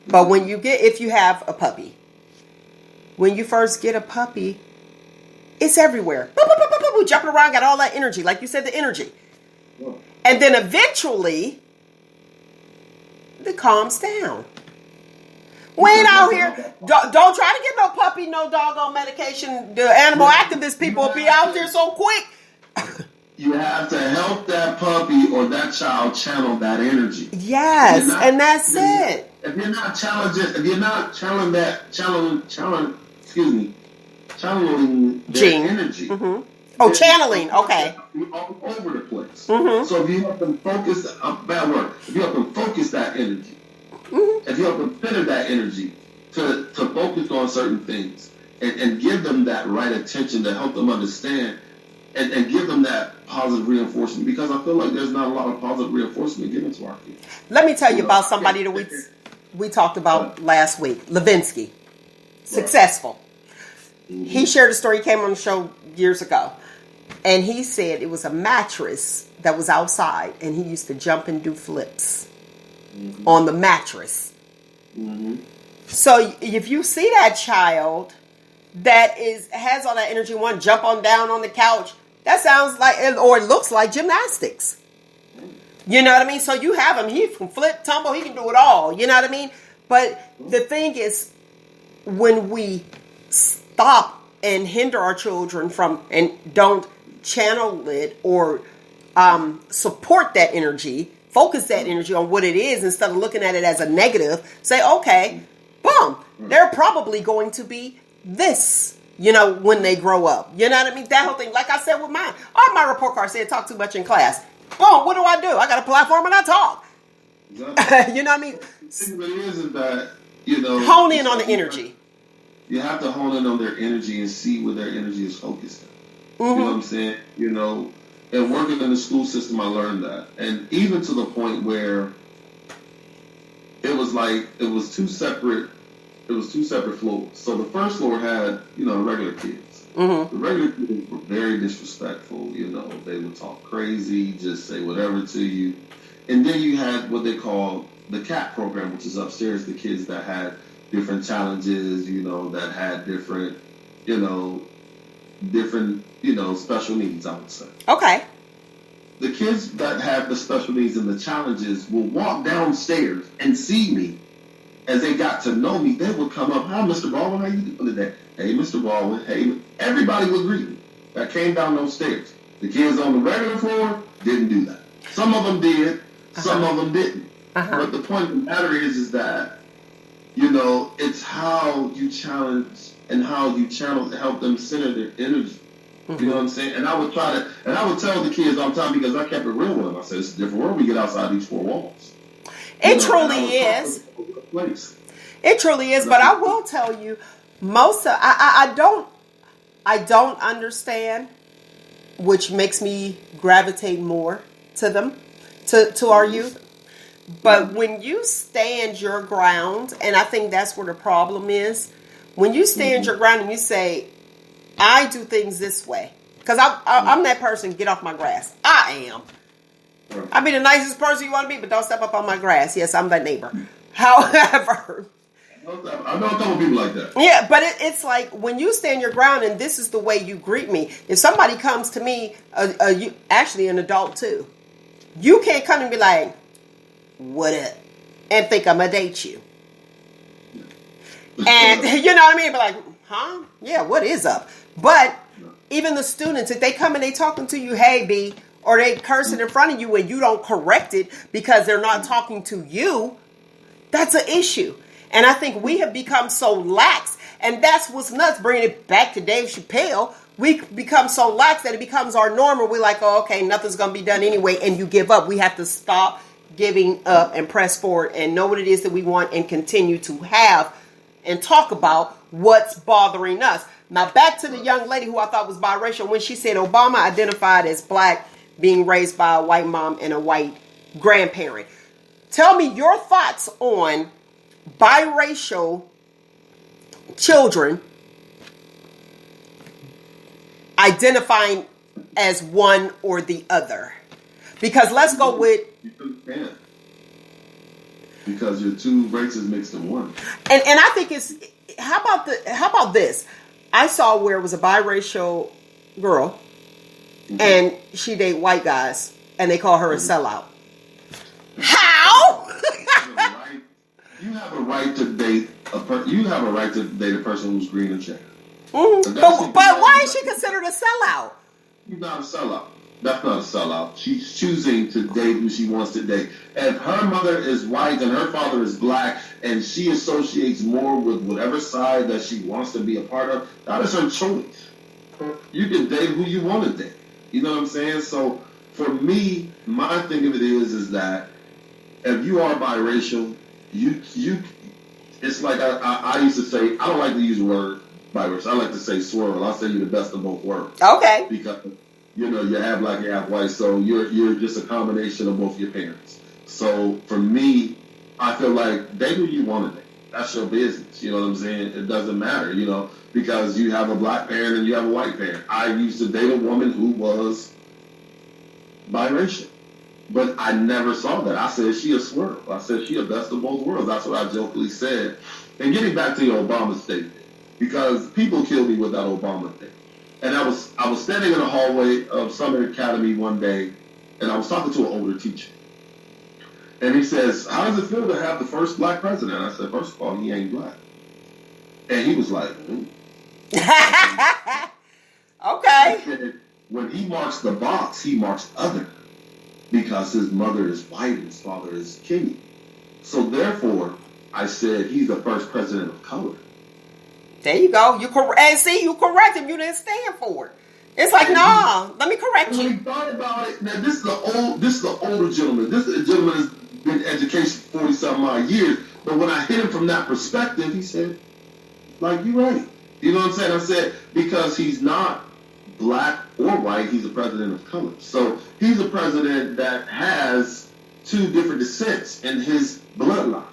But if you have a puppy, when you first get a puppy, it's everywhere. Jumping around, got all that energy. Like you said, the energy. And then eventually, it calms down. We ain't out here. Don't try to get no puppy, no doggone medication. The animal activist people will be out there so quick. You have to help that puppy or that child channel that energy. Yes, and that's it. If you're not channeling their energy. Mm-hmm. Oh, channeling. Okay. All over the place. Mm-hmm. So if you help them focus, if you help them focus that energy, if you help them center that energy to focus on certain things and give them that right attention to help them understand and give them that positive reinforcement, because I feel like there's not a lot of positive reinforcement given to our kids. Let me tell you about somebody that we talked about last week, Levinsky. Successful. Mm-hmm. He shared a story, he came on the show years ago, and he said it was a mattress that was outside, and he used to jump and do flips on the mattress. Mm-hmm. So if you see that child that has all that energy, want to jump on down on the couch, that sounds like, or it looks like gymnastics. You know what I mean? So you have him. He can flip, tumble. He can do it all. You know what I mean? But the thing is, when we stop and hinder our children from, and don't channel it or support that energy, focus that energy on what it is instead of looking at it as a negative. Say, okay, boom, they're probably going to be this, when they grow up. You know what I mean? That whole thing, like I said with mine. My report card said talk too much in class. Boom, what do? I got a platform and I talk. Exactly. You know what I mean? The thing that is that, hone in on the energy. You have to hone in on their energy and see where their energy is focused. Mm-hmm. You know what I'm saying? And working in the school system, I learned that. And even to the point where it was two separate floors. So the first floor had, regular kids. Mm-hmm. The regular kids were very disrespectful. They would talk crazy, just say whatever to you. And then you had what they call the CAT program, which is upstairs, the kids that had different challenges, that had different special needs, I would say. Okay. The kids that have the special needs and the challenges will walk downstairs and see me. As they got to know me, they would come up, hi, Mr. Baldwin, how you doing today? Hey, Mr. Baldwin, hey. Everybody would greet me that came down those stairs. The kids on the regular floor didn't do that. Some of them did, some of them didn't. But the point of the matter is that, it's how you challenge and how you channel to help them center their energy. You know what I'm saying? And I would tell the kids all the time, because I kept it real with them. I said, it's a different world. We get outside these four walls. It truly is. It truly is. But I will tell you, I don't understand, which makes me gravitate more to them, to our youth. But when you stand your ground, and I think that's where the problem is, when you stand your ground and you say, I do things this way, because I'm that person, get off my grass. I am. I'll be the nicest person you want to be, but don't step up on my grass. Yes, I'm that neighbor. However, I know a couple people like that. Yeah, but it's like when you stand your ground and this is the way you greet me. If somebody comes to me, actually an adult too, you can't come and be like, what up? And think I'm going to date you. And you know what I mean? Be like, huh? Yeah, what is up? But even the students, if they come and they talking to you, hey, B, or they cursing in front of you and you don't correct it because they're not talking to you, that's an issue. And I think we have become so lax. And that's what's nuts. Bringing it back to Dave Chappelle. We become so lax that it becomes our norm. We're like, oh, okay, nothing's going to be done anyway. And you give up. We have to stop giving up and press forward and know what it is that we want and continue to have and talk about what's bothering us. Now, back to the young lady who I thought was biracial when she said Obama identified as black, being raised by a white mom and a white grandparent. Tell me your thoughts on biracial children identifying as one or the other. Because let's go with... You can't. Because you're two races mixed in one. And I think it's... How about this? I saw where it was a biracial girl and she date white guys and they call her a sellout. How? You have a right to date a person who's green and tan. Mm-hmm. But why is she considered a sellout? She's not a sellout. That's not a sellout. She's choosing to date who she wants to date. If her mother is white and her father is black and she associates more with whatever side that she wants to be a part of, that is her choice. You can date who you want to date. You know what I'm saying? So for me, my thing of it is that if you are biracial, you it's like I used to say, I don't like to use the word biracial. I like to say swirl. I'll say you're the best of both worlds. Okay. Because you have black, you have white, so you're just a combination of both your parents. So for me, I feel like date who you want to date. That's your business. You know what I'm saying? It doesn't matter, because you have a black parent and you have a white parent. I used to date a woman who was biracial, but I never saw that. I said she a swirl. I said she a best of both worlds. That's what I jokingly said. And getting back to your Obama statement, because people kill me with that Obama thing. And I was standing in the hallway of Summit Academy one day, and I was talking to an older teacher. And he says, how does it feel to have the first black president? I said, first of all, he ain't black. And he was like, Okay. Said, when he marks the box, he marks other. because his mother is white and his father is Kenyan. So therefore, I said he's the first president of color. There you go. You and see, you correct him. You didn't stand for it. It's like, nah, let me correct When you. he thought about it, now this is the older gentleman. This is a gentleman has been in education for 40-something odd years. But when I hit him from that perspective, he said, like, you're right. You know what I'm saying? I said, because he's not black or white, he's a president of color. So he's a president that has two different descents in his bloodline.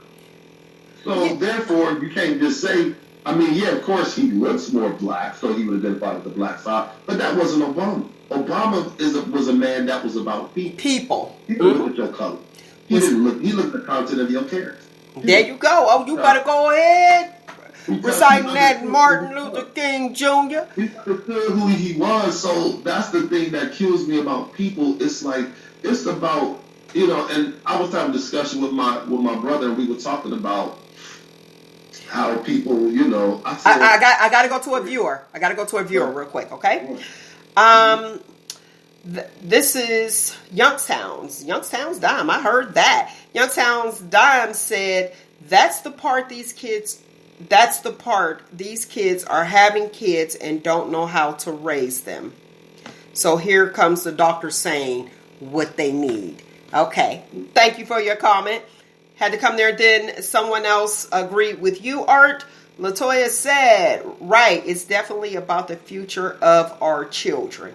So therefore, you can't just say, I mean, yeah, of course he looks more black, so he would identify with the black side, but that wasn't Obama. Obama was a man that was about people. He didn't look at your color. He looked at the content of your character. There you go. Oh, you better go ahead. Reciting that Martin Luther King Jr. He understood who he was, so that's the thing that kills me about people. It's like, it's about, and I was having a discussion with my brother, and we were talking about how people, I got to go to a viewer. I got to go to a viewer real quick, okay? This is Youngstown's Dime. I heard that. Youngstown's Dime said, that's the part these kids are having kids and don't know how to raise them. So here comes the doctor saying what they need. Okay. Thank you for your comment. Had to come there. Then someone else agreed with you, Art. Latoya said, right, it's definitely about the future of our children.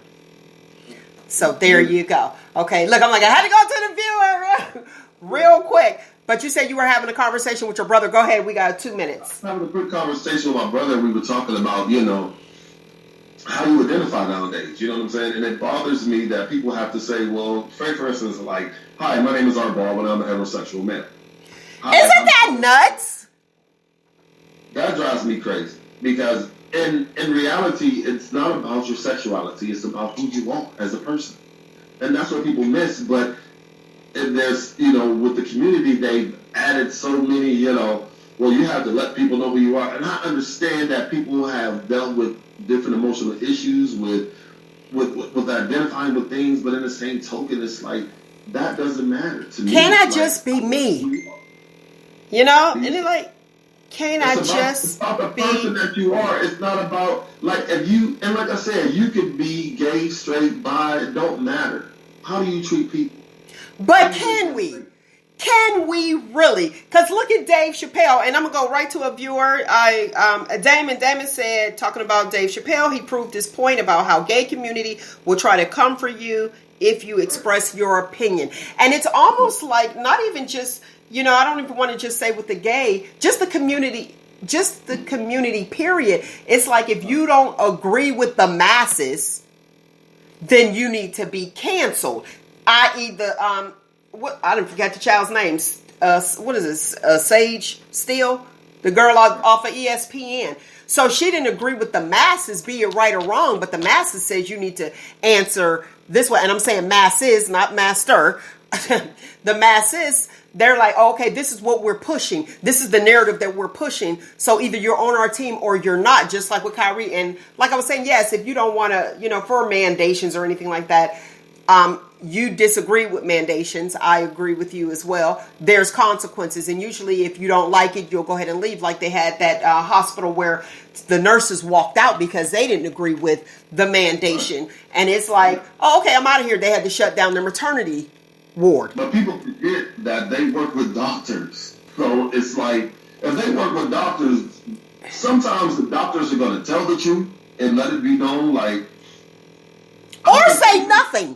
So there you go. Okay, look, I'm like, I had to go to the viewer real quick. But you said you were having a conversation with your brother. Go ahead, we got 2 minutes. I was having a quick conversation with my brother, and we were talking about, how you identify nowadays. You know what I'm saying? And it bothers me that people have to say, well, for instance, like, hi, my name is Art Baldwin, I'm a heterosexual male. Isn't that nuts? That drives me crazy because in reality, it's not about your sexuality. It's about who you are as a person. And that's what people miss. But there's, with the community, they've added so many, well, you have to let people know who you are. And I understand that people have dealt with different emotional issues with identifying with things. But in the same token, it's like, that doesn't matter to me. Can I just be me? And it's like, it's about the person that you are. It's not about, like, like I said, you could be gay, straight, bi, it don't matter. How do you treat people? But can we? Can we really? Because look at Dave Chappelle, and I'm going to go right to a viewer. Damon said, talking about Dave Chappelle, he proved his point about how gay community will try to come for you if you express your opinion. And it's almost like, not even just, I don't even want to just say with the gay, just the community period. It's like, if you don't agree with the masses, then you need to be canceled. I.e. I didn't forget the child's name. What is this? Sage Steele, the girl off of ESPN. So she didn't agree with the masses, be it right or wrong, but the masses says you need to answer this way. And I'm saying masses, not master. The masses, they're like, oh, okay, this is what we're pushing. This is the narrative that we're pushing. So either you're on our team or you're not, just like with Kyrie. And like I was saying, yes, if you don't want to, for mandations or anything like that, you disagree with mandations. I agree with you as well. There's consequences. And usually if you don't like it, you'll go ahead and leave. Like they had that hospital where the nurses walked out because they didn't agree with the mandation. And it's like, oh, okay, I'm out of here. They had to shut down their maternity ward. But people forget that they work with doctors. So it's like, if they work with doctors, sometimes the doctors are going to tell the truth and let it be known, like... Or say nothing.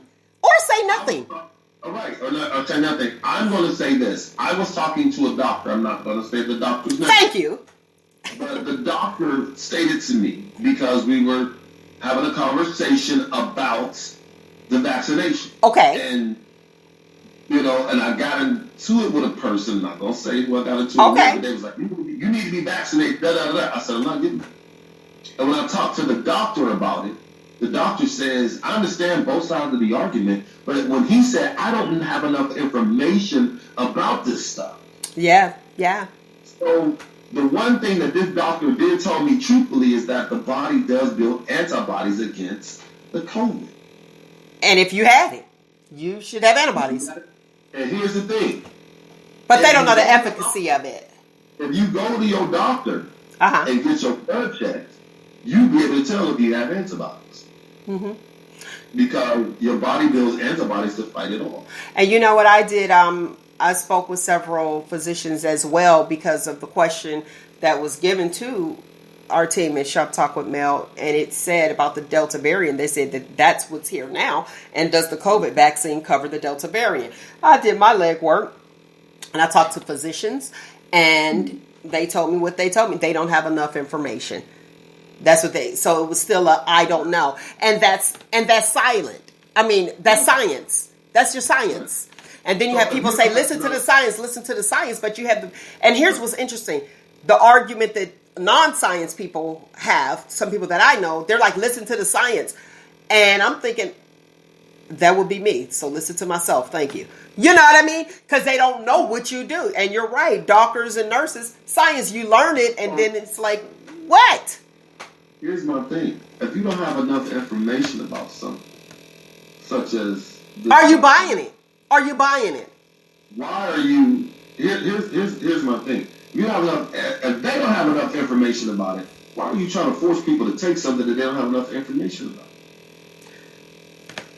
All right, or say nothing. I'm going to say this. I was talking to a doctor. I'm not going to say the doctor's name. Thank you. But the doctor stated to me, because we were having a conversation about the vaccination. Okay. And, and I got into it with a person. I'm not going to say who I got into it with. They was like, you need to be vaccinated. Da, da, da. I said, I'm not getting it. And when I talked to the doctor about it, the doctor says, I understand both sides of the argument, but when he said, I don't have enough information about this stuff. Yeah. So the one thing that this doctor did tell me truthfully is that the body does build antibodies against the COVID. And if you have it. You should have antibodies. And here's the thing. But they don't know the efficacy of it. If you go to your doctor Uh-huh. and get your blood checked, you'll be able to tell if you have antibodies. Mm-hmm. Because your body builds antibodies to fight it off. And you know what I did? I spoke with several physicians as well because of the question that was given to our team at Shop Talk with Mel, and it said about the Delta variant. They said that that's what's here now, and does the COVID vaccine cover the Delta variant? I did my legwork, and I talked to physicians, and they told me what they told me. They don't have enough information. That's what they. So it was still a I don't know, and that's silent. I mean, that's science. That's your science. And then you have people say, listen to the science, but you have the, and here's what's interesting. The argument that non-science people have, some people that I know, they're like, listen to the science. And I'm thinking, that would be me. So listen to myself. Thank you. You know what I mean? Because they don't know what you do. And you're right. Doctors and nurses, science, you learn it. And then it's like, what? Here's my thing. If you don't have enough information about something, such as... Are you buying it? Are you buying it? Why are you... Here's my thing. You have enough... If they don't have enough information about it, why are you trying to force people to take something that they don't have enough information about?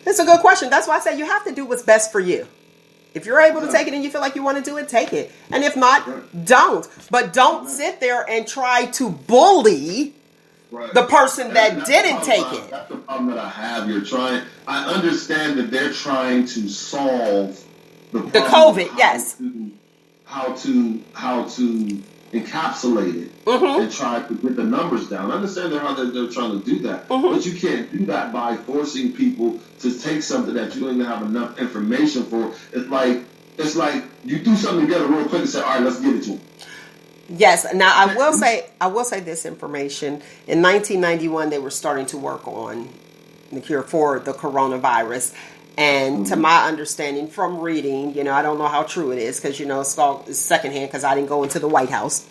It's a good question. That's why I say you have to do what's best for you. If you're able to take it and you feel like you want to do it, take it. And if not, don't. But don't sit there and try to bully the person that didn't take it. That's the problem that I have. You're trying. I understand that they're trying to solve the COVID. Yes. How to encapsulate it and try to get the numbers down. I understand how they're trying to do that, but you can't do that by forcing people to take something that you don't even have enough information for. It's like you do something together real quick and say, all right, let's give it to them. Yes. Now I will say this information. In 1991, they were starting to work on the cure for the coronavirus. And to my understanding from reading, I don't know how true it is because, it's secondhand because I didn't go into the White House.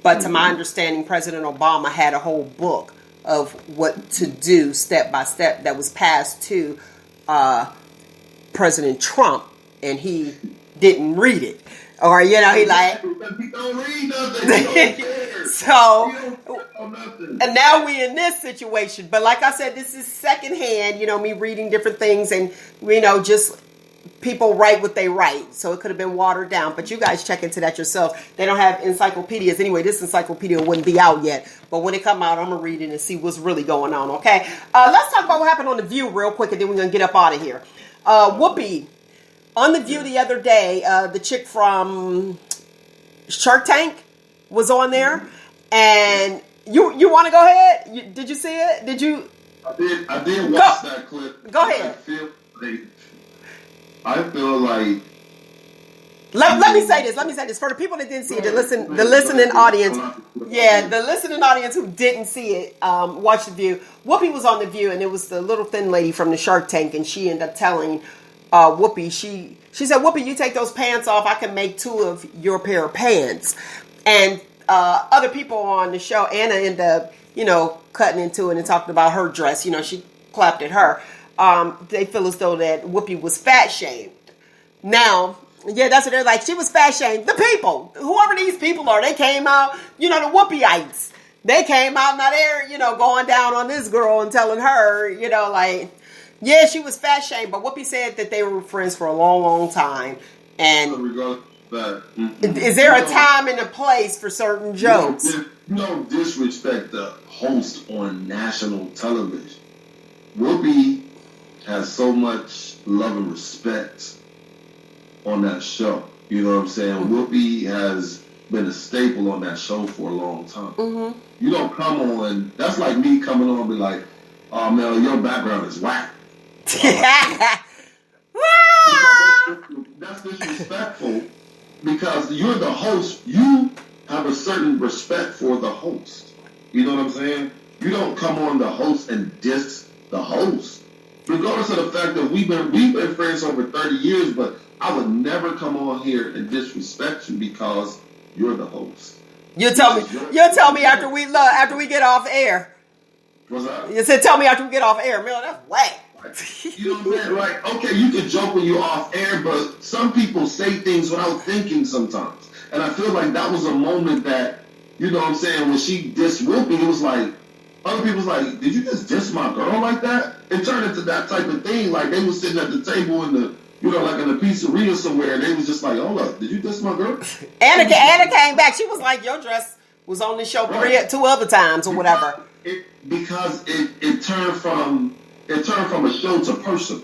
But to my understanding, President Obama had a whole book of what to do step by step that was passed to President Trump, and he didn't read it. Or, he like... He don't read nothing. He don't care. So... He don't care nothing. And now we in this situation. But like I said, this is secondhand, me reading different things and, just people write what they write. So it could have been watered down. But you guys check into that yourself. They don't have encyclopedias. Anyway, this encyclopedia wouldn't be out yet. But when it come out, I'm going to read it and see what's really going on, okay? Let's talk about what happened on The View real quick, and then we're going to get up out of here. Whoopi, on The View the other day, the chick from Shark Tank was on there. And... You want to go ahead? Did you see it? Did you? I did watch that clip. Go ahead. I feel like. Let me say this for the people that didn't see it. The listening audience. Yeah, the listening audience who didn't see it, watch The View. Whoopi was on The View, and it was the little thin lady from the Shark Tank, and she ended up telling Whoopi. She said, "Whoopi, you take those pants off, I can make 2 of your pair of pants." And other people on the show, Anna ended up, cutting into it and talking about her dress. She clapped at her. They feel as though that Whoopi was fat shamed. Now, yeah, that's what they're like. She was fat shamed. The people, whoever these people are, they came out, the Whoopie'ites. They came out, now they're, going down on this girl and telling her, yeah, she was fat shamed. But Whoopi said that they were friends for a long, long time. And... is there a time and a place for certain jokes? You don't disrespect the host on national television. Whoopi has so much love and respect on that show. You know what I'm saying? Whoopi has been a staple on that show for a long time. You don't come on, that's like me coming on and be like, oh, Mel, your background is whack. That's disrespectful. Because you're the host, you have a certain respect for the host. You know what I'm saying? You don't come on the host and diss the host. Regardless of the fact that we've been friends over 30 years, but I would never come on here and disrespect you because you're the host. You'll tell me after we get off air. What's that? You said tell me after we get off air. Man, that's whack. You know what I'm saying? Like, okay, you can joke when you're off air, but some people say things without thinking sometimes. And I feel like that was a moment that, you know what I'm saying, when she dissed Whoopi, it was like, other people was like, did you just diss my girl like that? It turned into that type of thing. Like, they was sitting at the table in the, you know, like in a pizzeria somewhere, and they was just like, hold up, did you diss my girl? Anna came back. She was like, your dress was on the show two other times or whatever. Because it turned from a show to personal.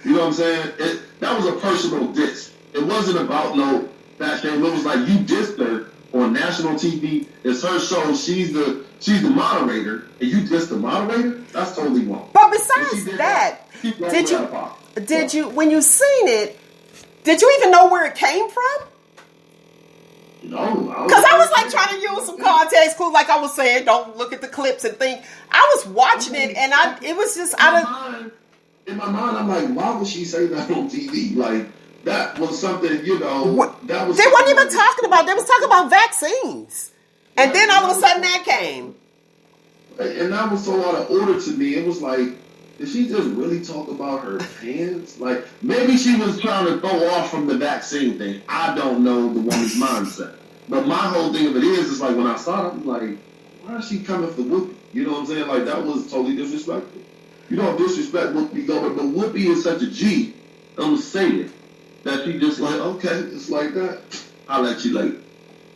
You know what I'm saying? That was a personal diss. It wasn't about no fat shame. It was like, you dissed her on national TV. It's her show. She's the moderator, and you dissed the moderator. That's totally wrong. But besides that, did you when you seen it? Did you even know where it came from? No, because I was like trying to use some context clues, like I was saying, don't look at the clips and think. I was watching it, and it was just in my mind, I'm like, why would she say that on TV? Like, that was something, you know, that was. They weren't even talking about. They was talking about vaccines, and then all of a sudden that came. And that was so out of order to me. It was like, did she just really talk about her hands? Like, maybe she was trying to throw off from the vaccine thing. I don't know the woman's mindset. But my whole thing of it is like, when I saw it, I was like, why is she coming for Whoopi? You know what I'm saying? Like, that was totally disrespectful. You don't disrespect Whoopi Goldberg, but Whoopi is such a G. I'm going to say it. That she just like, okay, it's like that. I'll let you later.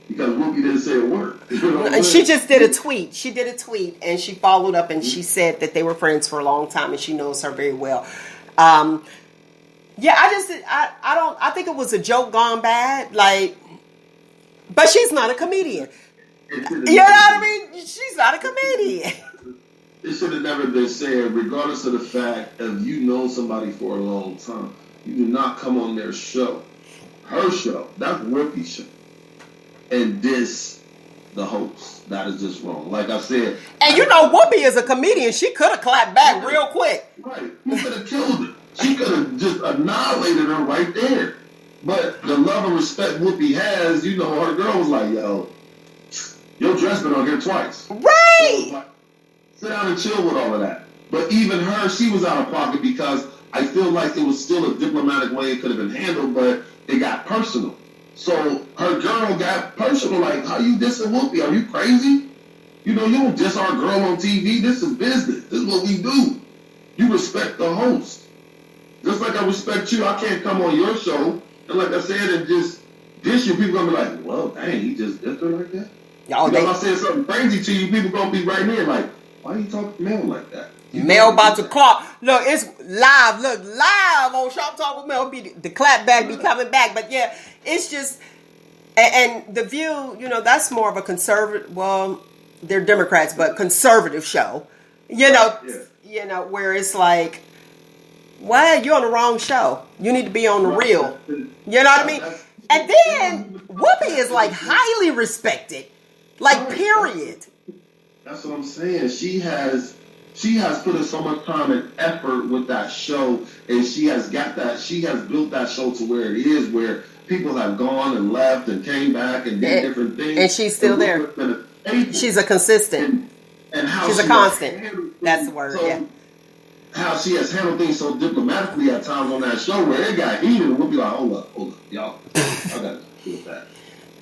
Because Whoopi didn't say a word. You know and she just did a tweet. She did a tweet, and she followed up, and she said that they were friends for a long time, and she knows her very well. Yeah, I think it was a joke gone bad. Like, but she's not a comedian. You know what I mean? She's not a comedian. It should have never been said, regardless of the fact that you know somebody for a long time. You do not come on their show. Her show. That's Whoopi's show. And diss the host. That is just wrong. Like I said. And you know, Whoopi is a comedian. She could have clapped back real quick. Right. You could have killed her. She could have just annihilated her right there. But the love and respect Whoopi has, you know, her girl was like, yo, your dress been on here twice. Right. So like, sit down and chill with all of that. But even her, she was out of pocket because I feel like it was still a diplomatic way it could have been handled, but it got personal. So her girl got personal, like, how you dissing Whoopi? Are you crazy? You know, you don't diss our girl on TV. This is business. This is what we do. You respect the host. Just like I respect you, I can't come on your show, and like I said, and just diss you. People gonna be like, well, dang, he just dissed her like that? If I said something crazy to you, people gonna be right there like, why you talking to Mel like that? Mel about to call. Look, it's live. Look, live on Sharp Talk with Mel. The clap back be coming back. But yeah, it's just, and The View, you know, that's more of a conservative, well, they're Democrats, but conservative show. You know, you know, where it's like, well, you're on the wrong show. You need to be on the real. You know what I mean? And then Whoopi is like highly respected. Like, period. That's what I'm saying. She has put in so much time and effort with that show, and she has built that show to where it is, where people have gone and left and came back and did different things. And she's still there. She's a consistent. And how she's a constant. That's the word, yeah. How she has handled things so diplomatically at times on that show where it got heated, and we'll be like, hold up, y'all, I got to deal with that.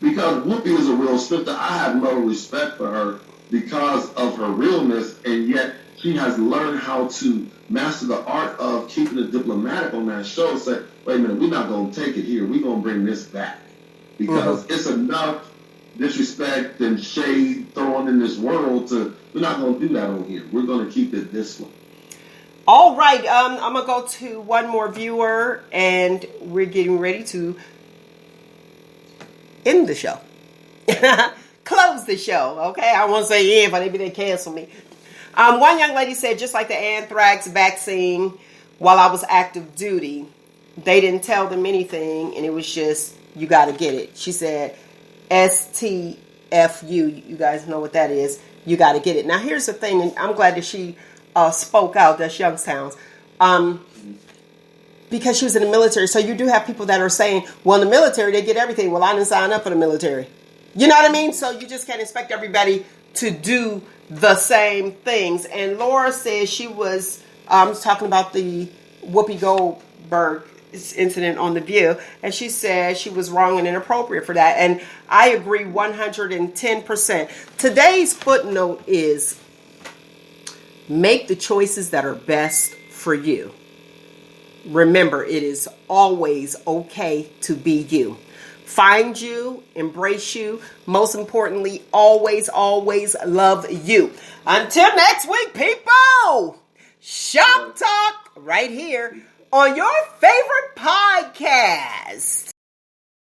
Because Whoopi is a real spifter. I have no respect for her because of her realness, and yet she has learned how to master the art of keeping it diplomatic on that show. Say, wait a minute, we're not going to take it here. We're going to bring this back. Because it's enough disrespect and shade thrown in this world we're not going to do that on here. We're going to keep it this way. All right, I'm going to go to one more viewer, and we're getting ready to end the show. Close the show, okay? I won't say end, but maybe they cancel me. One young lady said, just like the anthrax vaccine, while I was active duty, they didn't tell them anything, and it was just, you got to get it. She said, STFU, you guys know what that is. You got to get it. Now, here's the thing, and I'm glad that she spoke out. That's Youngstown's. Because she was in the military. So you do have people that are saying, well, in the military, they get everything. Well, I didn't sign up for the military. You know what I mean? So you just can't expect everybody to do the same things. And Laura says she was I was talking about the Whoopi Goldberg incident on The View, and she said she was wrong and inappropriate for that. And I agree 110%. Today's footnote is make the choices that are best for you. Remember, it is always okay to be you. Find you, embrace you. Most importantly, always, always love you. Until next week, people, Shop Talk right here on your favorite podcast.